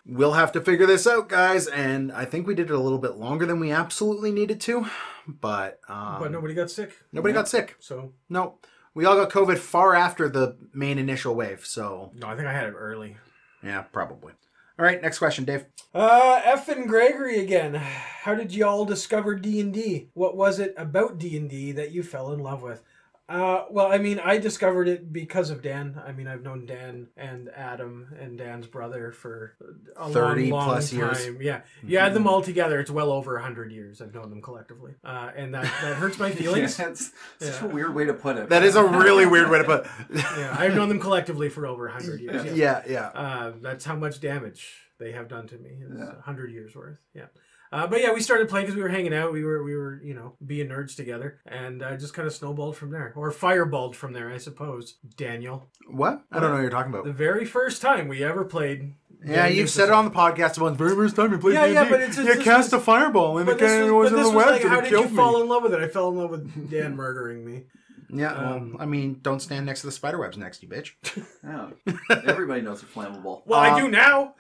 we'll have to figure this out, guys. And I think we did it a little bit longer than we absolutely needed to. But nobody got sick. Nobody got sick. So no. We all got COVID far after the main initial wave, so... No, I think I had it early. Yeah, probably. All right, next question, Dave. F and Gregory again. How did you all discover D&D? What was it about D&D that you fell in love with? Well, I mean, I discovered it because of Dan. I mean, I've known Dan and Adam and Dan's brother for a 30 long plus time. years. Yeah. You add them all together, it's well over 100 years I've known them collectively. And that hurts my feelings. That's such a weird way to put it. That is a really weird way to put it. Yeah, I've known them collectively for over 100 years. Yeah. That's how much damage they have done to me. It's 100 years worth. Yeah. But yeah, we started playing because we were hanging out. We were being nerds together, and just kind of snowballed from there, or fireballed from there, I suppose. Daniel, what? I don't know what you're talking about. The very first time we ever played. Yeah, you've said it on the podcast once. Very first time you played D&D. Yeah, but it's cast a fireball and the guy was in the web like, and how it did killed you me. fall in love with it? I fell in love with Dan murdering me. Yeah, well, I mean, don't stand next to the spider webs next to you, bitch. Oh, everybody knows they're flammable. Well, I do now.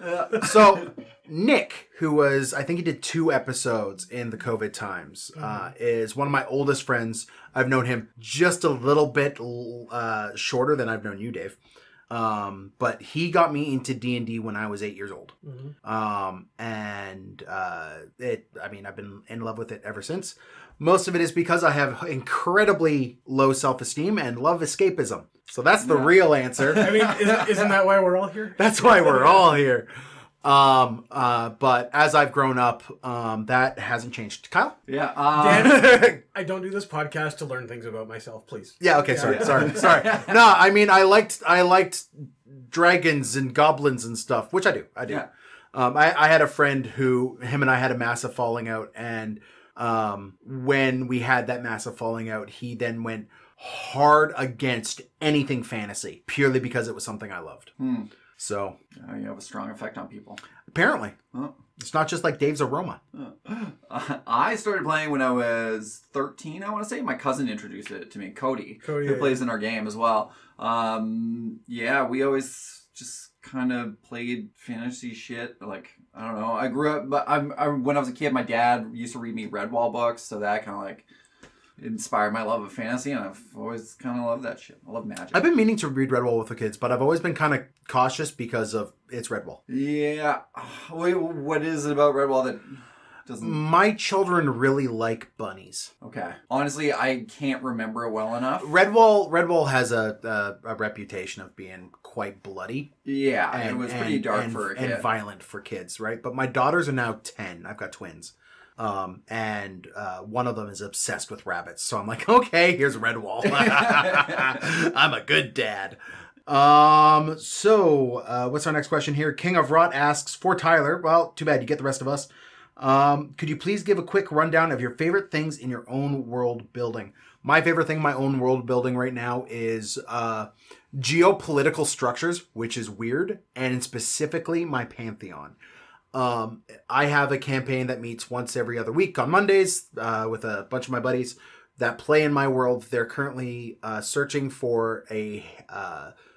So, Nick, who was, I think he did 2 episodes in the COVID times, is one of my oldest friends. I've known him just a little bit shorter than I've known you, Dave. But he got me into D&D when I was 8 years old. I've been in love with it ever since. Most of it is because I have incredibly low self-esteem and love escapism. So that's the real answer. I mean, isn't that why we're all here? That's why we're all here. But as I've grown up, that hasn't changed. Kyle? Yeah. Dan, I don't do this podcast to learn things about myself, please. Yeah, okay, sorry. No, I mean, I liked dragons and goblins and stuff, which I do. Yeah. I had a friend him and I had a massive falling out, and when we had that massive falling out, he then went hard against anything fantasy, purely because it was something I loved. So you have a strong effect on people. Apparently. It's not just like Dave's aroma. I started playing when I was 13, I want to say. My cousin introduced it to me, Cody who plays in our game as well. We always just kind of played fantasy shit. Like, I don't know. I grew up, but when I was a kid, my dad used to read me Redwall books, so that kind of like inspired my love of fantasy, and I've always kind of loved that shit. I love magic. I've been meaning to read Redwall with the kids, but I've always been kind of cautious because of it's Redwall. Yeah. Wait, what is it about Redwall that doesn't... My children really like bunnies. Okay. Honestly, I can't remember it well enough. Redwall has a reputation of being quite bloody. Yeah, and it was pretty dark for a kid. And violent for kids, right? But my daughters are now 10. I've got twins. And one of them is obsessed with rabbits. So I'm like, okay, here's Redwall. I'm a good dad. What's our next question here? King of Rot asks, for Tyler, well, too bad, you get the rest of us. Could you please give a quick rundown of your favorite things in your own world building? My favorite thing in my own world building right now is geopolitical structures, which is weird, and specifically my Pantheon. I have a campaign that meets once every other week on Mondays with a bunch of my buddies that play in my world. They're currently searching for a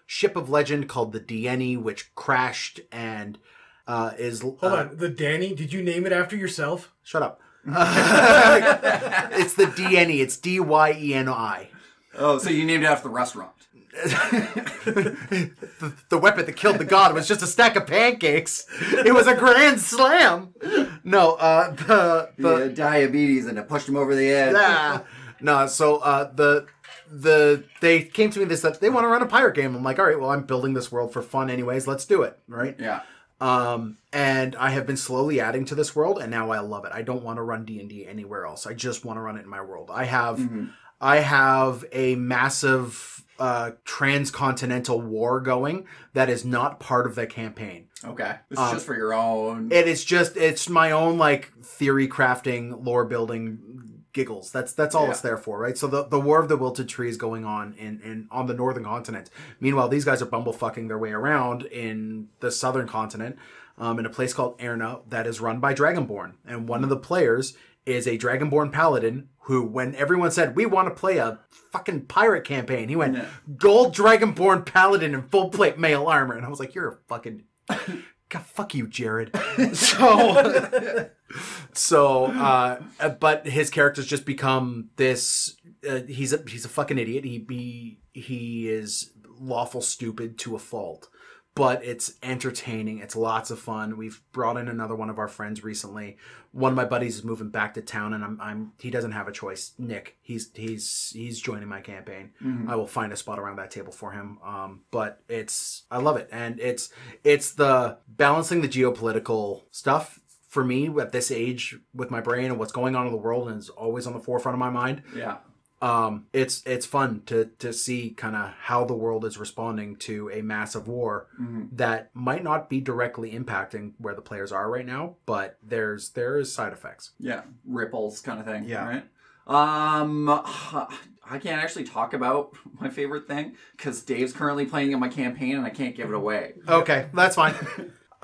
ship of legend called the Dieni, which crashed and is... Hold on, the Danny, did you name it after yourself? Shut up. It's the Dieni. It's Dyeni. Oh, so you named it after the restaurant. The weapon that killed the god was just a stack of pancakes. It was a grand slam. No, the diabetes and it pushed him over the edge. Yeah. No, so they came to me this that they want to run a pirate game. I'm like, all right, well, I'm building this world for fun anyways. Let's do it, right? Yeah. And I have been slowly adding to this world, and now I love it. I don't want to run D&D anywhere else. I just want to run it in my world. I have a massive transcontinental war going that is not part of the campaign. Okay. This is just for your own... It's my own, like, theory crafting, lore building giggles. That's all it's there for, right? So the War of the Wilted Tree is going on on the northern continent. Meanwhile, these guys are bumblefucking their way around in the southern continent, in a place called Erna that is run by Dragonborn. And one of the players is a Dragonborn paladin who, when everyone said, we want to play a fucking pirate campaign, he went, gold Dragonborn paladin in full plate mail armor. And I was like, you're a fucking... God, fuck you, Jared. But his character's just become this. He's a fucking idiot. He is lawful stupid to a fault, but it's entertaining. It's lots of fun. We've brought in another one of our friends recently. One of my buddies is moving back to town, and he doesn't have a choice. Nick, he's joining my campaign. Mm-hmm. I will find a spot around that table for him. But I love it, and it's the balancing the geopolitical stuff for me at this age with my brain and what's going on in the world, and it's always on the forefront of my mind. Yeah. It's fun to see kind of how the world is responding to a massive war that might not be directly impacting where the players are right now, but there is side effects. Yeah, ripples kind of thing. Yeah. Right. I can't actually talk about my favorite thing because Dave's currently playing in my campaign and I can't give it away. Okay, that's fine.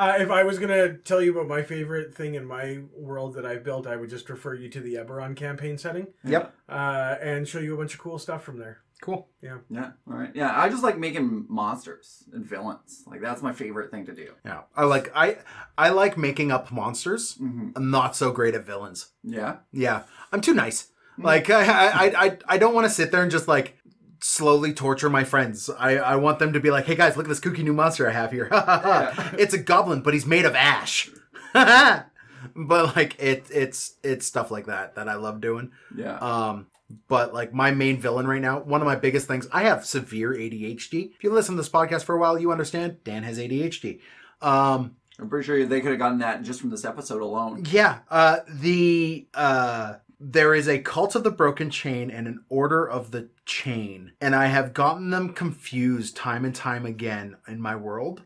If I was going to tell you about my favorite thing in my world that I've built, I would just refer you to the Eberron campaign setting. Yep. And show you a bunch of cool stuff from there. Cool. Yeah. Yeah. All right. Yeah. I just like making monsters and villains. Like that's my favorite thing to do. Yeah. I like making up monsters. Mm-hmm. I'm not so great at villains. Yeah. Yeah. I'm too nice. Mm-hmm. Like I don't want to sit there and just like slowly torture my friends. I want them to be like, hey guys, look at this kooky new monster I have here. Yeah. It's a goblin, but he's made of ash. But like it's stuff like that I love doing. Yeah. But like my main villain right now, one of my biggest things, I have severe ADHD. If you listen to this podcast for a while, you understand Dan has ADHD. I'm pretty sure they could have gotten that just from this episode alone. Yeah. There is a Cult of the Broken Chain and an Order of the Chain. And I have gotten them confused time and time again in my world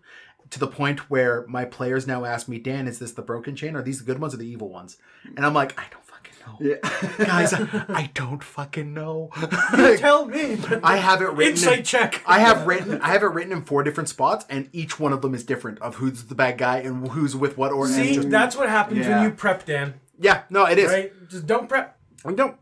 to the point where my players now ask me, Dan, is this the Broken Chain? Are these the good ones or the evil ones? And I'm like, I don't fucking know. Yeah. Guys, I don't fucking know. You tell me. I have it written. Insight check. I have it written in 4 different spots, and each one of them is different of who's the bad guy and who's with what order. See, that's what happens when you prep, Dan. Yeah, no, it is. Right? Just don't prep. Nope.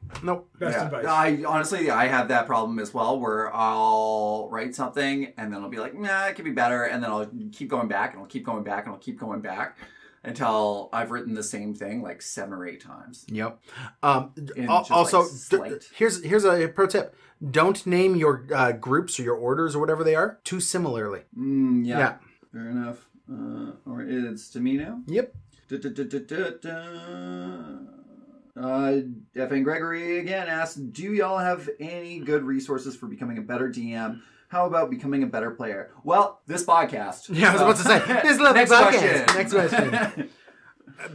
Best advice. I have that problem as well where I'll write something and then I'll be like, nah, it could be better. And then I'll keep going back and I'll keep going back and I'll keep going back until I've written the same thing like 7 or 8 times. Yep. Also, here's a pro tip. Don't name your groups or your orders or whatever they are too similarly. Yeah. Fair enough. Or it's to me now? Yep. FN Gregory again asks, do y'all have any good resources for becoming a better DM? How about becoming a better player? Well, this podcast. Yeah, I was about to say. This little Next podcast. question. Next question.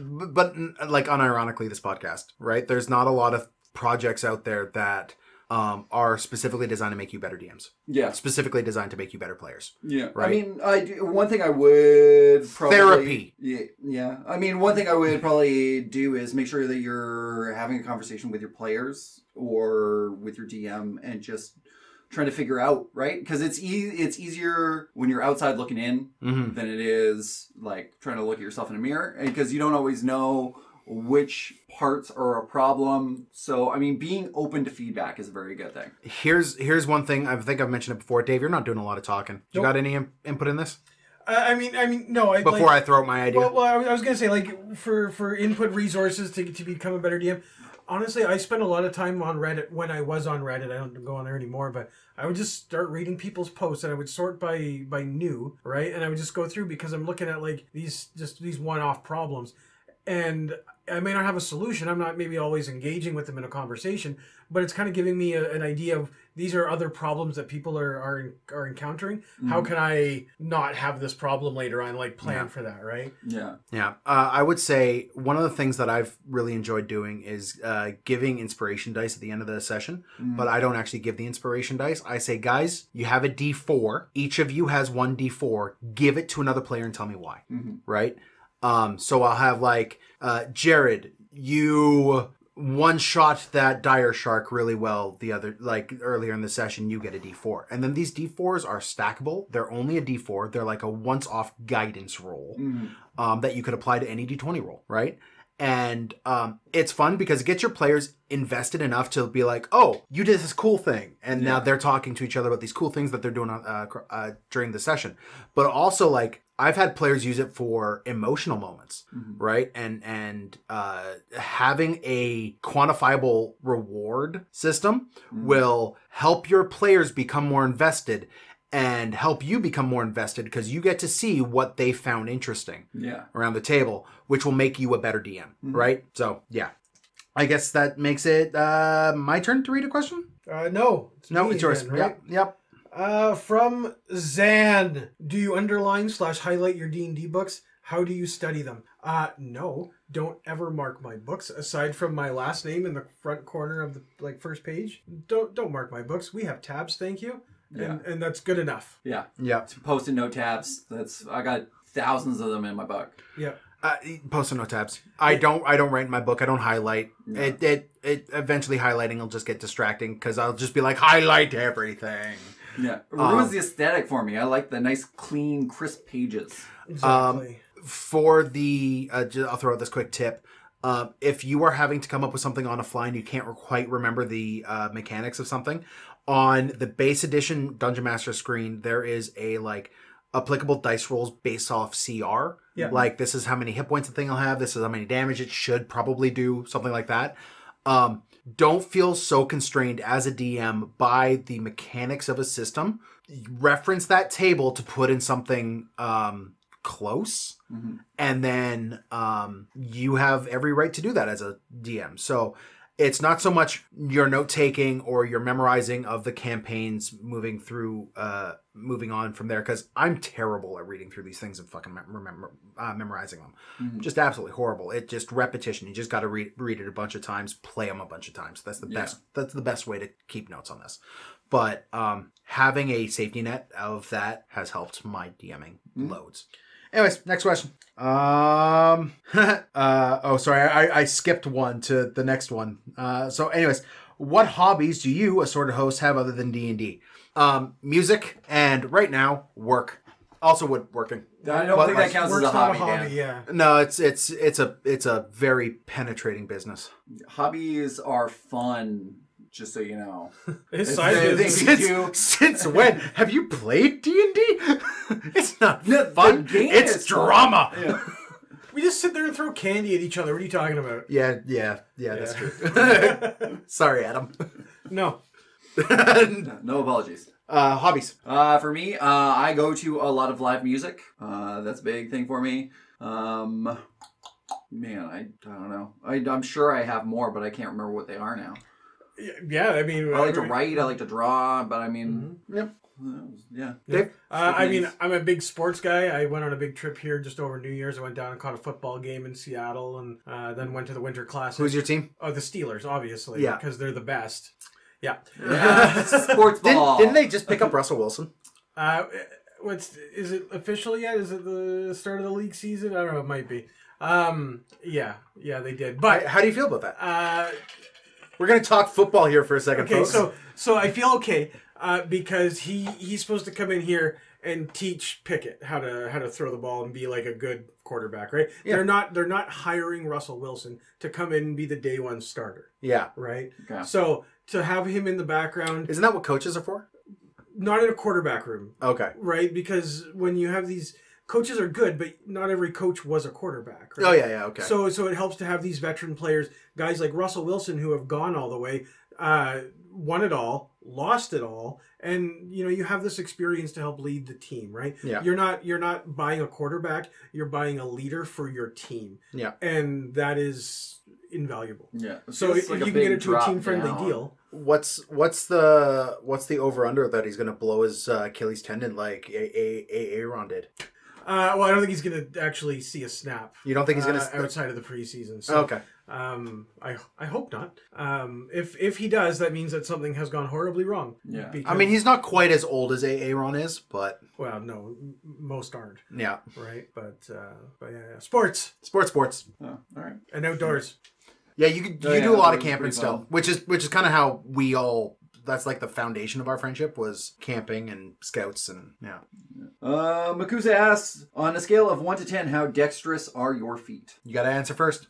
But like unironically, this podcast, right? There's not a lot of projects out there that are specifically designed to make you better DMs. Yeah. Specifically designed to make you better players. Yeah. Right? I mean, one thing I would probably... Therapy. Yeah. I mean, one thing I would probably do is make sure that you're having a conversation with your players or with your DM and just trying to figure out, right? Because it's easier when you're outside looking in than it is like trying to look at yourself in a mirror, because you don't always know which parts are a problem. So, I mean, being open to feedback is a very good thing. Here's one thing. I think I've mentioned it before. Dave, you're not doing a lot of talking. You got any input in this? I mean, no. Before I throw out my idea. Well, I was gonna say, like, for input resources to become a better DM. Honestly, I spent a lot of time on Reddit when I was on Reddit. I don't go on there anymore, but I would just start reading people's posts, and I would sort by new, right? And I would just go through, because I'm looking at like these one-off problems, and I may not have a solution. I'm not maybe always engaging with them in a conversation, but it's kind of giving me an idea of these are other problems that people are encountering. How can I not have this problem later on? Like plan for that, right? Yeah. Yeah. I would say one of the things that I've really enjoyed doing is giving inspiration dice at the end of the session, but I don't actually give the inspiration dice. I say, guys, you have a D4. Each of you has one D4. Give it to another player and tell me why, right? So I'll have like, Jared, you one-shot that dire shark really well earlier in the session. You get a D4. And then these D4s are stackable. They're only a D4. They're like a once-off guidance roll that you could apply to any D20 roll, right? And it's fun because it gets your players invested enough to be like, oh, you did this cool thing. And now they're talking to each other about these cool things that they're doing during the session. But also, like, I've had players use it for emotional moments, right? And having a quantifiable reward system will help your players become more invested and help you become more invested, because you get to see what they found interesting around the table, which will make you a better DM, right? So, yeah. I guess that makes it my turn to read a question? No. It's yours. Again, right? Yep. From Zan, do you underline / highlight your D&D books? How do you study them? No, don't ever mark my books aside from my last name in the front corner of the first page. Don't mark my books. We have tabs, thank you. And that's good enough. Yeah. Post-it note tabs. I got thousands of them in my book. Yeah. Post-it note tabs. I don't write in my book. I don't highlight. No. It eventually highlighting will just get distracting because I'll just be like, highlight everything. Yeah. It ruins the aesthetic for me. I like the nice, clean, crisp pages. Exactly. For the, I'll throw out this quick tip. If you are having to come up with something on a fly and you can't quite remember the mechanics of something, on the base edition Dungeon Master screen, there is a applicable dice rolls based off CR. Yeah. Like, this is how many hit points the thing will have. This is how many damage it should probably do. Something like that. Don't feel so constrained as a DM by the mechanics of a system. Reference that table to put in something close. And then you have every right to do that as a DM. So it's not so much your note-taking or your memorizing of the campaigns moving on from there, because I'm terrible at reading through these things and fucking memorizing them. Just absolutely horrible. It's just repetition. You just got to read it a bunch of times, play them a bunch of times. That's the best. That's the best way to keep notes on this. But having a safety net of that has helped my DMing loads. Anyways, next question. Oh, sorry, I skipped one to the next one. So anyways, what hobbies do you, assorted host, have other than D&D? Music, and right now, work. Also woodworking. I don't think that counts as a hobby, Dan. Yeah. No, it's a very penetrating business. Hobbies are fun. Just so you know. Since when have you played D&D? It's not fun. It's drama. Yeah. We just sit there and throw candy at each other. What are you talking about? Yeah, that's true. Sorry, Adam. No. No apologies. Hobbies. For me, I go to a lot of live music. That's a big thing for me. Man, I don't know. I'm sure I have more, but I can't remember what they are now. Yeah, I mean... I like to write, I like to draw, but I mean... Yep. Yeah. Dave? I mean, I'm a big sports guy. I went on a big trip here just over New Year's. I went down and caught a football game in Seattle, and then went to the Winter Classic. Who's your team? Oh, the Steelers, obviously. Yeah. Because they're the best. Yeah. Sports ball. Didn't they just pick up Russell Wilson? Is it official yet? Is it the start of the league season? I don't know. It might be. Yeah, they did. But How do you feel about that? We're gonna talk football here for a second, okay, folks. so I feel okay because he's supposed to come in here and teach Pickett how to throw the ball and be like a good quarterback, right? Yeah. They're not hiring Russell Wilson to come in and be the day one starter, Yeah. right? Okay. So to have him in the background, Isn't that what coaches are for? not in a quarterback room, Okay. right? Because when you have these coaches are good, but not every coach was a quarterback, right? Oh yeah, okay. So it helps to have these veteran players, guys like Russell Wilson, who have gone all the way, won it all, lost it all, and you have this experience to help lead the team, right? Yeah. You're not buying a quarterback, you're buying a leader for your team. Yeah. And that is invaluable. Yeah. So if you can get it to a team friendly deal. What's the over under that he's gonna blow his Achilles tendon like Aaron did? Well, I don't think he's going to actually see a snap. You don't think he's gonna outside of the preseason? So, okay. I hope not. If he does, that means that something has gone horribly wrong. Yeah. I mean, he's not quite as old as Aaron is, but well, no, most aren't. yeah. Right, but yeah. Sports Sports. Oh, all right. and outdoors. Yeah, you do a lot of camping still, which is kind of how we all. That's like the foundation of our friendship was camping and scouts and yeah. Makusa asks, on a scale of 1 to 10, how dexterous are your feet? You got to answer first.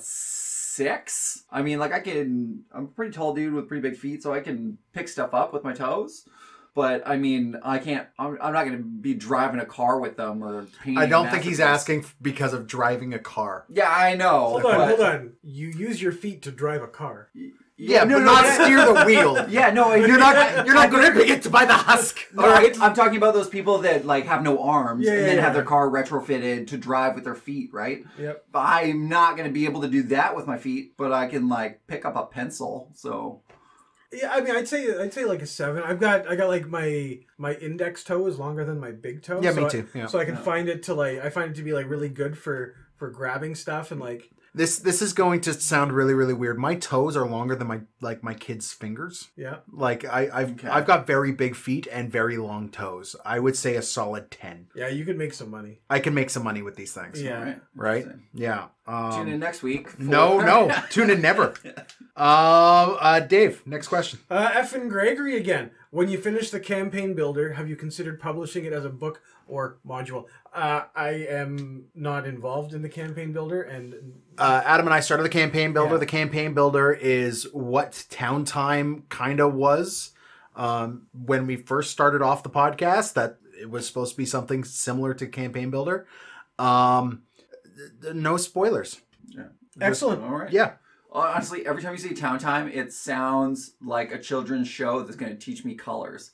6. I mean, like I'm a pretty tall dude with pretty big feet, so I can pick stuff up with my toes. But I mean, I'm not going to be driving a car with them or painting. I don't think he's asking because of driving a car. Yeah, I know. Hold on. You use your feet to drive a car. Yeah, but not steer the wheel. Yeah, no, you're not gripping it by the husk. All right, I'm talking about those people that like have no arms and then yeah. have their car retrofitted to drive with their feet, right? Yep. But I'm not going to be able to do that with my feet, but I can like pick up a pencil. So yeah, I mean, I'd say like a 7. I got like my index toe is longer than my big toe. Yeah, me too. Yeah. So I can find it to be like really good for grabbing stuff and like. This is going to sound really, really weird. My toes are longer than my kids' fingers. Yeah. Like I've got very big feet and very long toes. I would say a solid 10. Yeah, you could make some money. I can make some money with these things. Yeah. Right? Yeah. Tune in next week. No. Tune in never. Dave, next question. F and Gregory again. When you finish the campaign builder, have you considered publishing it as a book or module? I am not involved in the campaign builder, and Adam and I started the campaign builder. Yeah. The campaign builder is what Town Time kind of was when we first started off the podcast. That it was supposed to be something similar to campaign builder. No spoilers. Yeah. excellent. All right. Yeah. Honestly, every time you say Town Time, it sounds like a children's show that's going to teach me colors.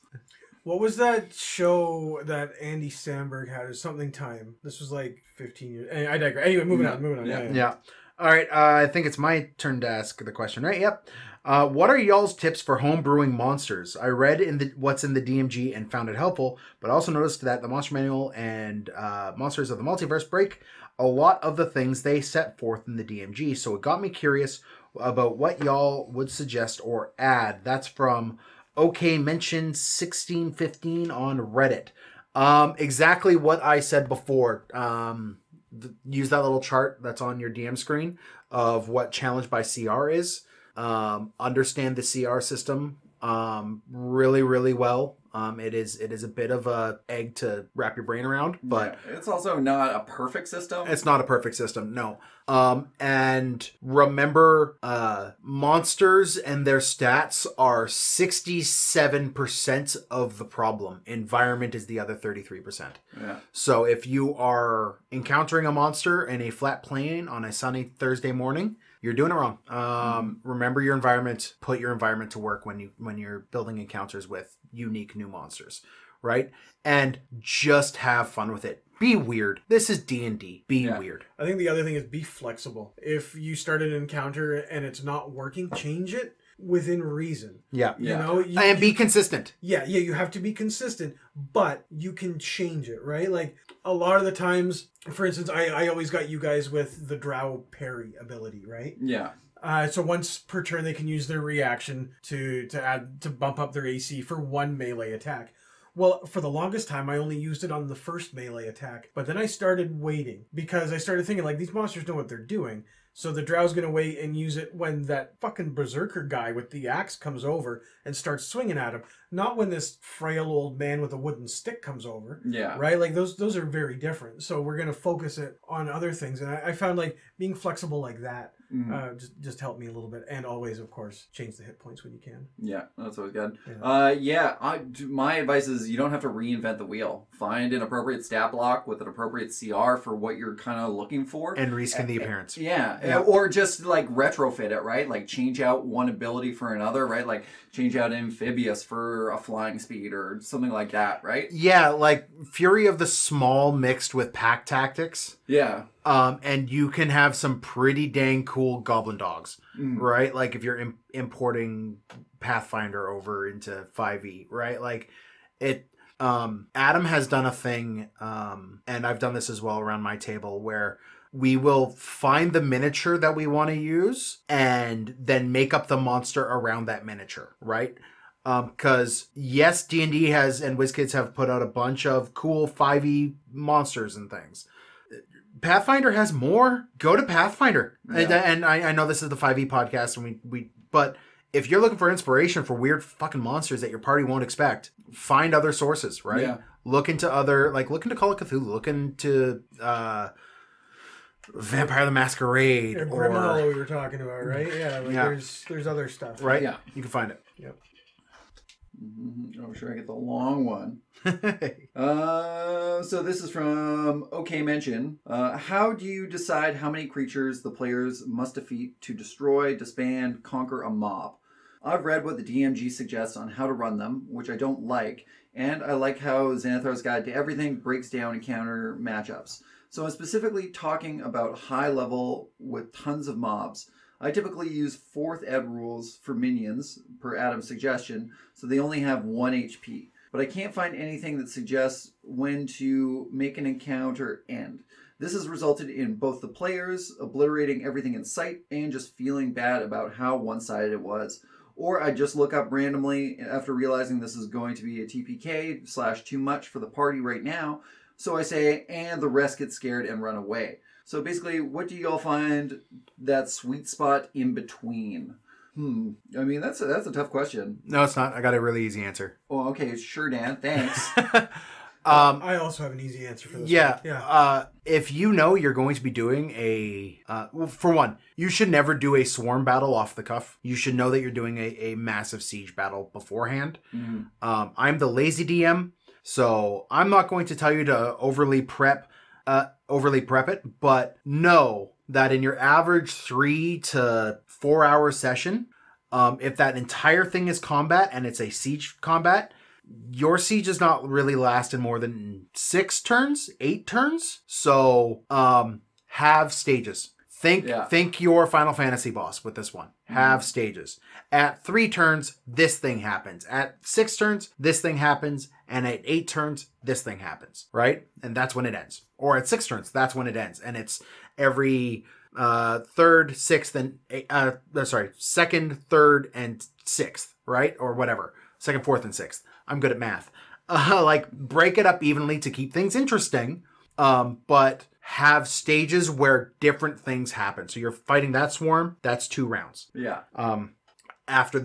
What was that show that Andy Samberg had? It was something time. This was like 15 years. I digress. Anyway, moving on. Yeah. All right. I think it's my turn to ask the question, right? Yep. What are y'all's tips for home brewing monsters? I read what's in the DMG and found it helpful, but also noticed that the Monster Manual and Monsters of the Multiverse break a lot of the things they set forth in the DMG, so it got me curious about what y'all would suggest or add. That's from OK Mention 1615 on Reddit. Exactly what I said before. Use that little chart that's on your DM screen of what Challenge by CR is. Understand the CR system really, really well. It is a bit of a egg to wrap your brain around, but yeah, it's also not a perfect system. It's not a perfect system, no. And remember, monsters and their stats are 67% of the problem. Environment is the other 33%. Yeah. So if you are encountering a monster in a flat plain on a sunny Thursday morning, you're doing it wrong. Remember your environment. Put your environment to work when you're building encounters with unique new monsters, right? And just have fun with it. Be weird. This is D&D. Be weird. I think the other thing is be flexible. If you start an encounter and it's not working, change it within reason. Yeah. You know, and be consistent. Yeah, you have to be consistent, but you can change it, right? Like a lot of the times, for instance, I always got you guys with the Drow Perry ability, right? Yeah. So once per turn, they can use their reaction to bump up their AC for one melee attack. Well, for the longest time, I only used it on the first melee attack. But then I started waiting because I started thinking, like, these monsters know what they're doing. So the Drow's going to wait and use it when that fucking berserker guy with the axe comes over and starts swinging at him. Not when this frail old man with a wooden stick comes over. Yeah. Right? Like, those are very different. So we're going to focus it on other things. And I found, like, being flexible like that just helped me a little bit. And always, of course, change the hit points when you can. Yeah, that's always good. Yeah. My advice is you don't have to reinvent the wheel. Find an appropriate stat block with an appropriate CR for what you're kind of looking for. And reskin the appearance. Yeah, or just like retrofit it, right? Like change out one ability for another, right? Like change out amphibious for a flying speed or something like that, right? Yeah, like Fury of the Small mixed with pack tactics. Yeah. And you can have some pretty dang cool goblin dogs, right? Like if you're importing Pathfinder over into 5e, right? Like it. Adam has done a thing, and I've done this as well around my table, where we will find the miniature that we want to use and then make up the monster around that miniature, right? Because yes, D&D has and WizKids have put out a bunch of cool 5e monsters and things. Pathfinder has more. Go to Pathfinder. Yeah. And I know this is the 5e podcast, and but if you're looking for inspiration for weird fucking monsters that your party won't expect, find other sources, right? Yeah. Look into Call of Cthulhu, look into Vampire the Masquerade, Yeah, or Grim Hollow we were talking about, right? Yeah, like Yeah. there's other stuff. right? Yeah. You can find it. Yep. Oh, sure, I get the long one. So this is from OK Mention. How do you decide how many creatures the players must defeat to destroy, disband, conquer a mob? I've read what the DMG suggests on how to run them, which I don't like, and I like how Xanathar's Guide to Everything breaks down encounter matchups. So I'm specifically talking about high level with tons of mobs. I typically use 4th ed rules for minions, per Adam's suggestion, so they only have 1 HP. But I can't find anything that suggests when to make an encounter end. This has resulted in both the players obliterating everything in sight and just feeling bad about how one-sided it was. Or I just look up randomly after realizing this is going to be a TPK / too much for the party right now. So I say, and the rest get scared and run away. So basically, what do y'all find that sweet spot in between? I mean, that's a tough question. No, it's not. I got a really easy answer. Oh, okay, sure, Dan. Thanks. I also have an easy answer for this. Yeah. One. Yeah. If you know you're going to be doing well, for one, you should never do a swarm battle off the cuff. You should know that you're doing a massive siege battle beforehand. I'm the lazy DM, so I'm not going to tell you to overly prep it, but know that in your average 3 to 4 hour session, if that entire thing is combat and it's a siege combat, your siege is not really lasting more than 6 turns, 8 turns. So have stages. Think your Final Fantasy boss with this one. Have stages. At 3 turns, this thing happens. At 6 turns, this thing happens. And at 8 turns, this thing happens. Right? And that's when it ends. Or at 6 turns, that's when it ends. And it's every 3rd, 6th, and second, 3rd, and 6th. Right? Or whatever. 2nd, 4th, and 6th. I'm good at math. Break it up evenly to keep things interesting. But have stages where different things happen. So you're fighting that swarm, that's 2 rounds. Yeah. After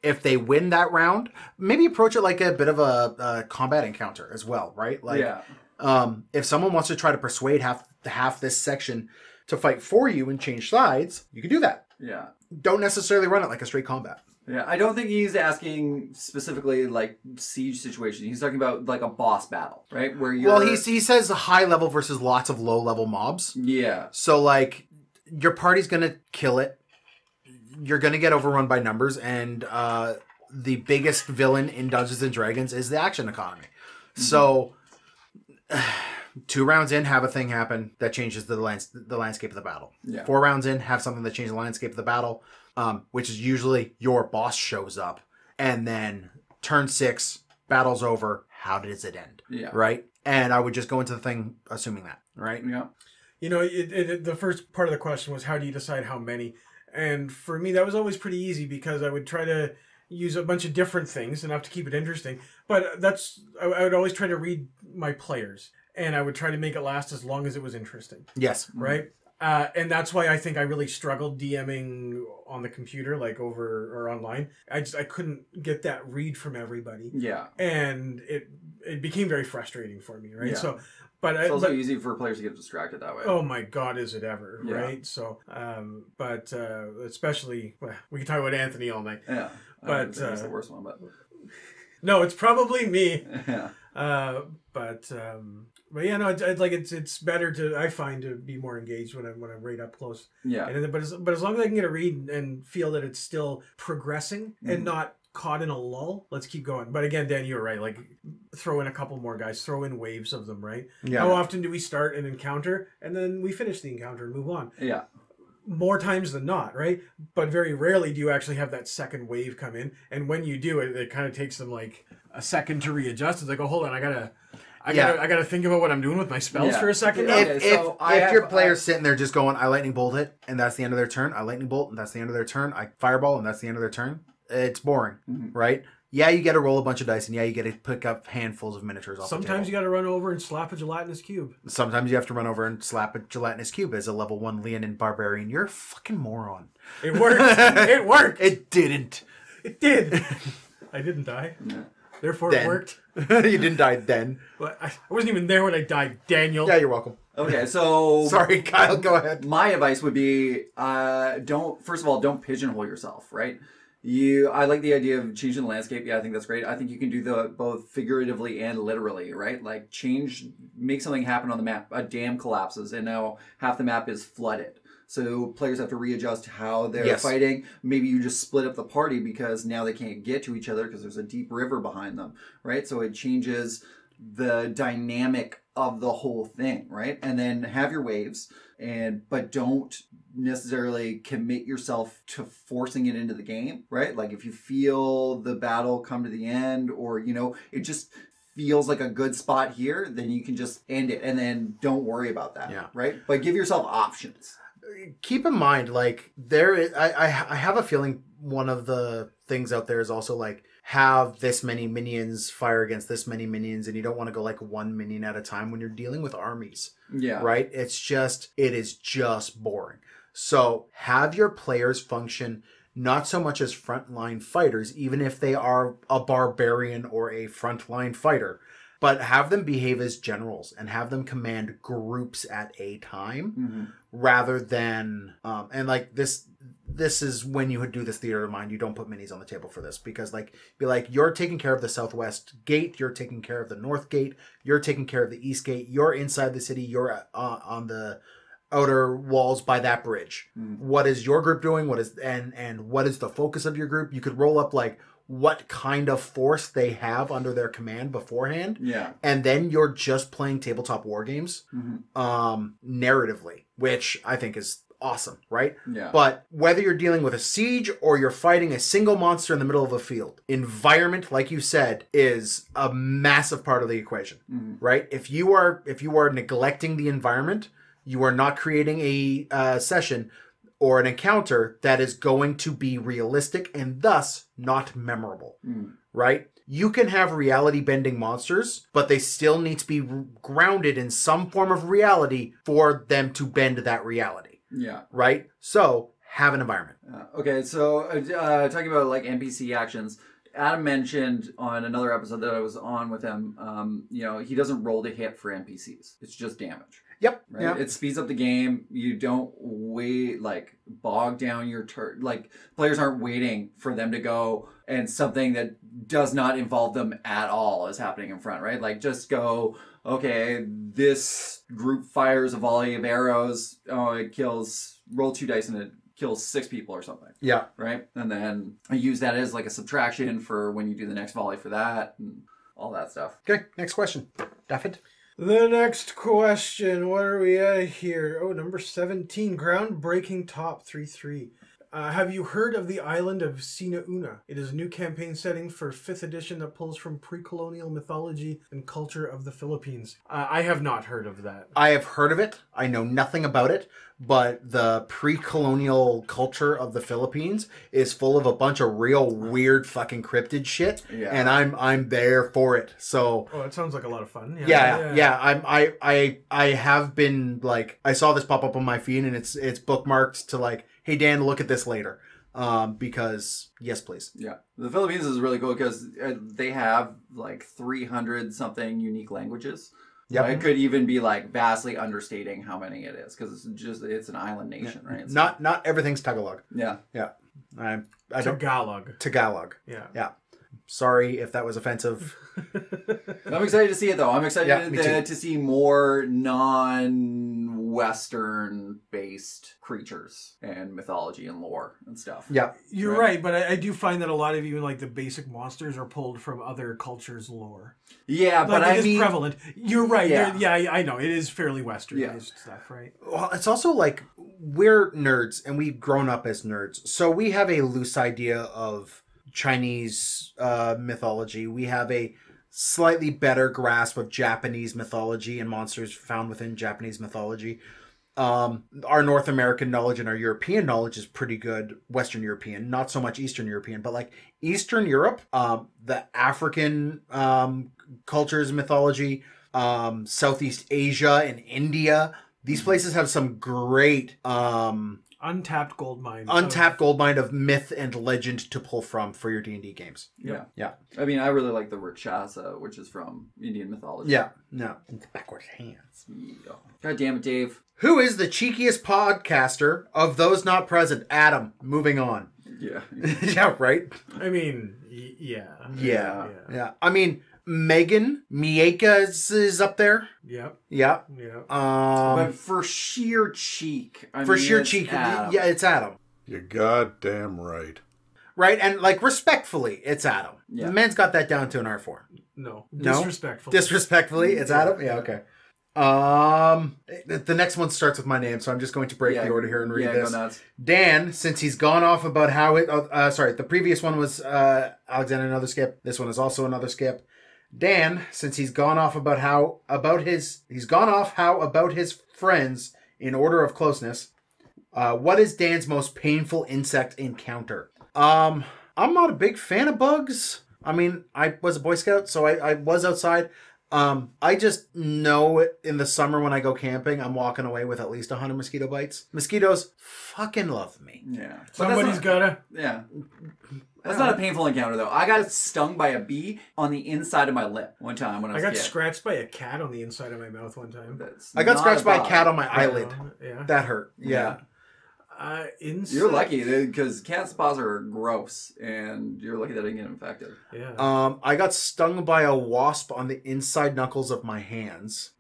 if they win that round, maybe approach it like a bit of a combat encounter as well, right? If someone wants to try to persuade half this section to fight for you and change sides, you can do that. Yeah. Don't necessarily run it like a straight combat. Yeah, I don't think he's asking specifically like siege situation. He's talking about like a boss battle, right? Where you're... Well, he says high level versus lots of low level mobs. Yeah. So your party's gonna kill it. You're gonna get overrun by numbers, and the biggest villain in Dungeons and Dragons is the action economy. Mm-hmm. So 2 rounds in, have a thing happen that changes the landscape of the battle. Yeah. 4 rounds in, have something that changes the landscape of the battle. Which is usually your boss shows up, and then turn 6, battle's over. How does it end? Yeah. Right? And I would just go into the thing assuming that, right? Yeah. You know, the first part of the question was how do you decide how many? And for me, that was always pretty easy because I would try to use a bunch of different things enough to keep it interesting. But I would always try to read my players, and I would try to make it last as long as it was interesting. Yes. Right? And that's why I think I really struggled DMing on the computer, like over or online. I couldn't get that read from everybody. Yeah. And it became very frustrating for me, right? Yeah. So, but It's also easy for players to get distracted that way. Oh my God, is it ever, Yeah. right? So, but especially, well, we can talk about Anthony all night. Yeah. But that's the worst one, but no, it's probably me. yeah. But yeah, no, it's better to, I find, to be more engaged when I'm right up close. Yeah. And but as long as I can get a read and feel that it's still progressing and not caught in a lull, let's keep going. But again, Dan, you were right. Like, throw in a couple more guys, throw in waves of them, right? Yeah. How often do we start an encounter and then we finish the encounter and move on? Yeah. More times than not, right? But very rarely do you actually have that second wave come in. And when you do, it kind of takes them like a second to readjust. It's like, oh, hold on, I gotta think about what I'm doing with my spells for a second now. If your player's sitting there just going, I lightning bolt it, and that's the end of their turn. I lightning bolt, and that's the end of their turn. I fireball, and that's the end of their turn. It's boring, right? Yeah, you get to roll a bunch of dice, and yeah, you get to pick up handfuls of miniatures off the table. Sometimes you got to run over and slap a gelatinous cube. Sometimes you have to run over and slap a gelatinous cube as a level 1 Leonin barbarian. You're a fucking moron. It worked. It worked. It didn't. It did. I didn't die. Yeah. Therefore, Then. it worked. You didn't die then. But I wasn't even there when I died, Daniel. Yeah, you're welcome. Okay, so Sorry, Kyle, go ahead. my advice would be first of all, don't pigeonhole yourself, right? I like the idea of changing the landscape. Yeah, I think that's great. I think you can do both figuratively and literally, right? Like make something happen on the map. A dam collapses and now half the map is flooded. So players have to readjust how they're fighting. Maybe you just split up the party because now they can't get to each other because there's a deep river behind them, right? So it changes the dynamic of the whole thing, right? And then have your waves, but don't necessarily commit yourself to forcing it into the game, right? Like if you feel the battle come to the end, or it just feels like a good spot here, then you can just end it and then don't worry about that, right? But give yourself options. Keep in mind, like, I have a feeling one of the things out there is also like, have this many minions fire against this many minions, and you don't want to go like one minion at a time when you're dealing with armies. Yeah. Right? It is just boring. So have your players function not so much as frontline fighters, even if they are a barbarian or a frontline fighter, but have them behave as generals and have them command groups at a time rather than, and like this is when you would do this theater of mind, you don't put minis on the table for this, because you're taking care of the southwest gate, you're taking care of the north gate, you're taking care of the east gate, you're inside the city, you're on the outer walls by that bridge. What is your group doing? What is the focus of your group? You could roll up like what kind of force they have under their command beforehand. Yeah. And then you're just playing tabletop war games narratively, which I think is awesome, right? Yeah. But whether you're dealing with a siege or you're fighting a single monster in the middle of a field, environment, like you said, is a massive part of the equation, right? If you are neglecting the environment, you are not creating a session or an encounter that is going to be realistic and thus not memorable, right? You can have reality-bending monsters, but they still need to be grounded in some form of reality for them to bend that reality. Yeah. Right? So, have an environment. Okay, so talking about like NPC actions, Adam mentioned on another episode that I was on with him, he doesn't roll to hit for NPCs. It's just damage. Yep. Right? Yep. It speeds up the game. You don't bog down your turn. Like, players aren't waiting for them to go and something that does not involve them at all is happening in front, right? Like, just go, okay, this group fires a volley of arrows. Oh, it kills, roll 2 dice and it kills 6 people or something. Yeah. Right? And then I use that as like a subtraction for when you do the next volley for that and all that stuff. Okay, next question. Daffod? The next question, what are we at here? Oh, number 17, groundbreaking top 3-3. Have you heard of the island of Sina Una? It is a new campaign setting for 5th edition that pulls from pre-colonial mythology and culture of the Philippines. I have not heard of that. I have heard of it. I know nothing about it, but the pre-colonial culture of the Philippines is full of a bunch of real weird fucking cryptid shit, and I'm there for it. So it sounds like a lot of fun. I have been like, I saw this pop up on my feed, and it's bookmarked to like, hey Dan, look at this later. Because yes, please. Yeah, the Philippines is really cool because they have like 300 something unique languages. Yeah, it could even be like vastly understating how many it is because it's an island nation, right? It's not everything's Tagalog. Yeah. I Tagalog. Yeah. Sorry if that was offensive. I'm excited to see it though. I'm excited to see more non-Western based creatures and mythology and lore and stuff. Yeah, you're right, but I do find that a lot of even like the basic monsters are pulled from other cultures' lore. Yeah, like, but I mean, prevalent. You're right. Yeah, I know it is fairly Westernized stuff, right? Well, it's also like we're nerds and we've grown up as nerds, so we have a loose idea of Chinese mythology. We have a slightly better grasp of Japanese mythology and monsters found within Japanese mythology. Our North American knowledge and our European knowledge is pretty good. Western European, not so much Eastern European, but like Eastern Europe, the African cultures, mythology, Southeast Asia and India. These places have some great untapped gold mine of myth and legend to pull from for your D&D games. Yeah. I mean, I really like the Rakshasa, which is from Indian mythology. Yeah. No. Into backwards hands. Yeah. God damn it, Dave. Who is the cheekiest podcaster of those not present? Adam. Moving on. Yeah. Yeah, right? I mean, Yeah. I mean, Megan Mieka is up there. Yep. Yeah. But for sheer cheek. Adam. Yeah, it's Adam. You're goddamn right. Right, and like respectfully, it's Adam. Yeah. The man's got that down to an art form. No. Disrespectfully. Disrespectfully, it's Adam? Yeah, okay. The next one starts with my name, so I'm just going to break the order here and read this. Go nuts. Dan, since he's gone off about how it... the previous one was Alexander, another skip. This one is also another skip. Dan, since he's gone off about his friends in order of closeness, what is Dan's most painful insect encounter? I'm not a big fan of bugs. I mean, I was a Boy Scout, so I was outside. I just know in the summer when I go camping, I'm walking away with at least 100 mosquito bites. Mosquitoes fucking love me. Yeah. Somebody's gotta... Yeah. That's not a painful encounter, though. I got stung by a bee on the inside of my lip one time when I was a kid. I got scratched by a cat on the inside of my mouth one time. I got scratched by a cat on my eyelid. Yeah. That hurt. Yeah. You're lucky because cat paws are gross, and you're lucky that I didn't get infected. Yeah. I got stung by a wasp on the inside knuckles of my hands.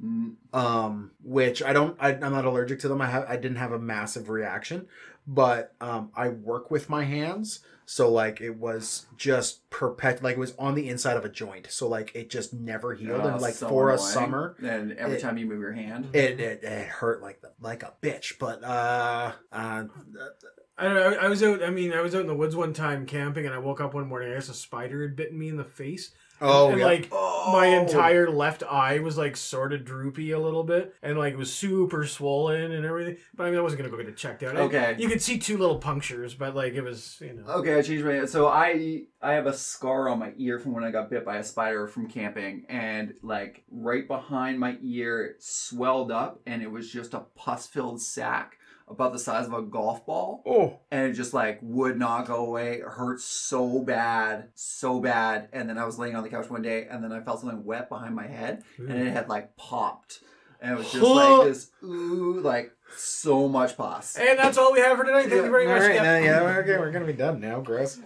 Which I'm not allergic to them. I didn't have a massive reaction, but I work with my hands. So, like, it was just like, it was on the inside of a joint. So, like, it just never healed. And, like, so for annoying. A summer... And every time you move your hand... It hurt like a bitch. But, I don't know. I was out in the woods one time camping, and I woke up one morning. I guess a spider had bitten me in the face. My entire left eye was like sort of droopy a little bit, and like it was super swollen and everything. But I mean, I wasn't gonna go get it checked out. Okay, you could see 2 little punctures, but like it was, Okay, I changed my. So I have a scar on my ear from when I got bit by a spider from camping, and like right behind my ear, it swelled up, and it was just a pus-filled sack about the size of a golf ball. Oh. And it just like would not go away. It hurt so bad. And then I was laying on the couch one day, and then I felt something wet behind my head, and it had like popped. And it was just like this, like so much pus. And that's all we have for tonight. Thank you very much. All right, okay, we're going to be done now. Gross.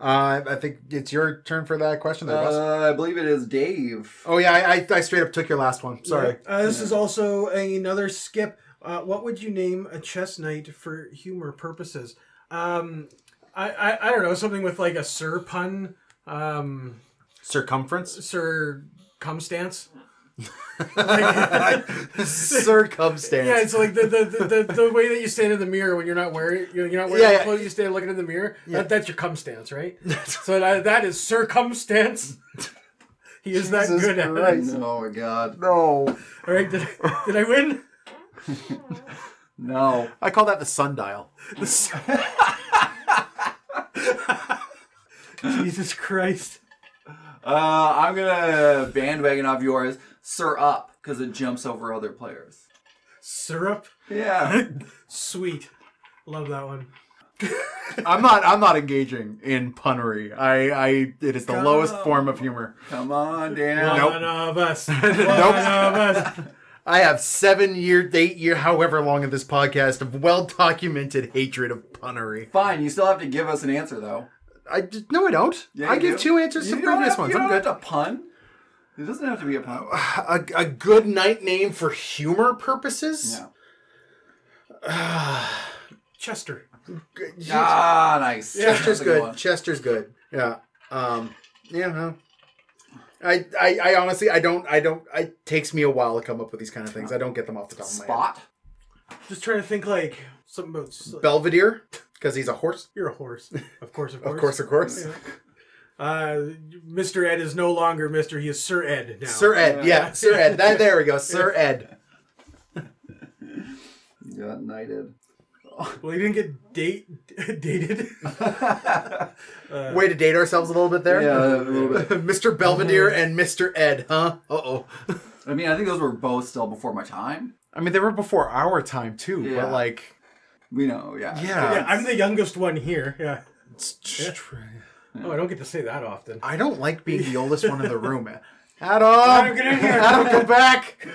I think it's your turn for that question there, Buzz. I believe it is Dave. Oh, yeah, I straight up took your last one. Sorry. This is also another skip. What would you name a chess knight for humor purposes? I don't know, something with like a sir pun. Circumference? Circumstance. Circumstance. Yeah, it's like the way that you stand in the mirror when you're not wearing clothes, you stand looking in the mirror. Yeah. That's your cumstance, right? So that is circumstance. He is that good at it. Oh my god. No. All right, did I win? No. I call that the sundial. Jesus Christ. I'm gonna bandwagon off yours, Sir Up, because it jumps over other players. Syrup? Yeah. Sweet. Love that one. I'm not engaging in punnery. It is the lowest form of humor. Come on, Dan. Nope. One of us. One Nope. of us. I have 8 year, however long of this podcast of well-documented hatred of punnery. Fine, you still have to give us an answer, though. No, I don't. Yeah, I you give do. 2 answers to You the don't previous have- ones. You I'm don't good. have to pun. It doesn't have to be a pun. A good night name for humor purposes? Yeah. Chester. Ah, nice. Chester's That's a good. one. Chester's good. Yeah. No. I honestly, it takes me a while to come up with these kind of things. I don't get them off the top of my head. Spot. Just trying to think like something about... Belvedere, because he's a horse. You're a horse. Of course. Of course. Yeah. Mr. Ed is no longer Mr. He is Sir Ed now. Sir Ed, yeah. Sir Ed. There we go. Sir Ed. You got knighted. Well, he didn't get dated. Way to date ourselves a little bit there. Yeah, a little bit. Mr. Belvedere and Mr. Ed, huh? Uh-oh. I mean, I think those were both still before my time. I mean, they were before our time, too. Yeah. But, like... We know, yeah. Yeah, I'm the youngest one here. Yeah. It's true. Oh, I don't get to say that often. I don't like being the oldest one in the room. Adam! Adam, get in here! Adam, come back!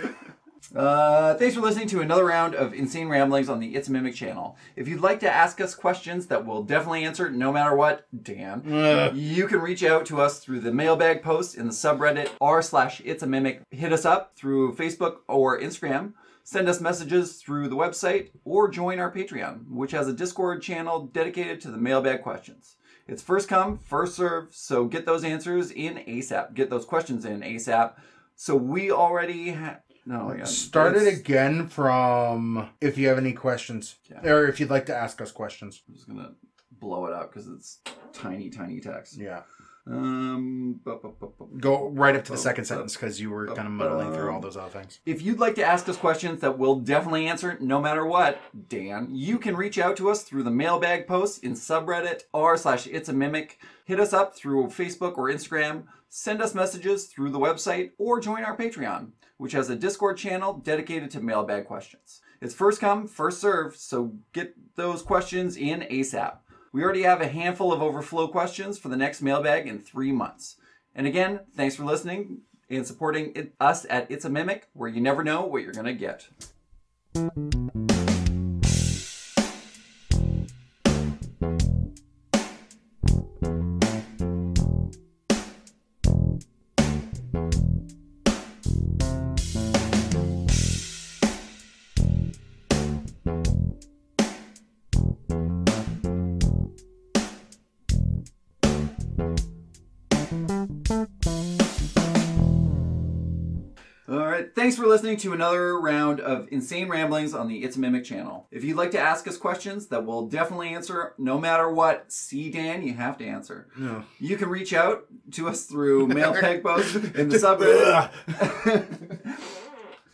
Thanks for listening to another round of insane ramblings on the It's a Mimic channel. If you'd like to ask us questions that we'll definitely answer no matter what, Dan, you can reach out to us through the mailbag post in the subreddit r/itsAmimic. Hit us up through Facebook or Instagram. Send us messages through the website or join our Patreon, which has a Discord channel dedicated to the mailbag questions. It's first come, first serve, so get those answers in ASAP. Get those questions in ASAP. So we already have... No, yeah. Start it again from if you have any questions. Yeah. Or if you'd like to ask us questions. I'm just going to blow it up because it's tiny, tiny text. Yeah. Go right up to the second sentence because you were kind of muddling through all those other things. If you'd like to ask us questions that we'll definitely answer no matter what, Dan, you can reach out to us through the mailbag post in subreddit r/itsAmimic. Hit us up through Facebook or Instagram. Send us messages through the website or join our Patreon, which has a Discord channel dedicated to mailbag questions. It's first come, first serve, so get those questions in ASAP. We already have a handful of overflow questions for the next mailbag in 3 months. And again, thanks for listening and supporting us at It's a Mimic, where you never know what you're going to get. Thanks for listening to another round of insane ramblings on the It's a Mimic channel. If you'd like to ask us questions that we'll definitely answer no matter what, see Dan, you have to answer. No. You can reach out to us through mailbag post in the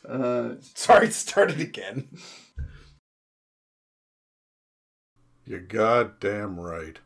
subreddit. Sorry, start it again. You're goddamn right.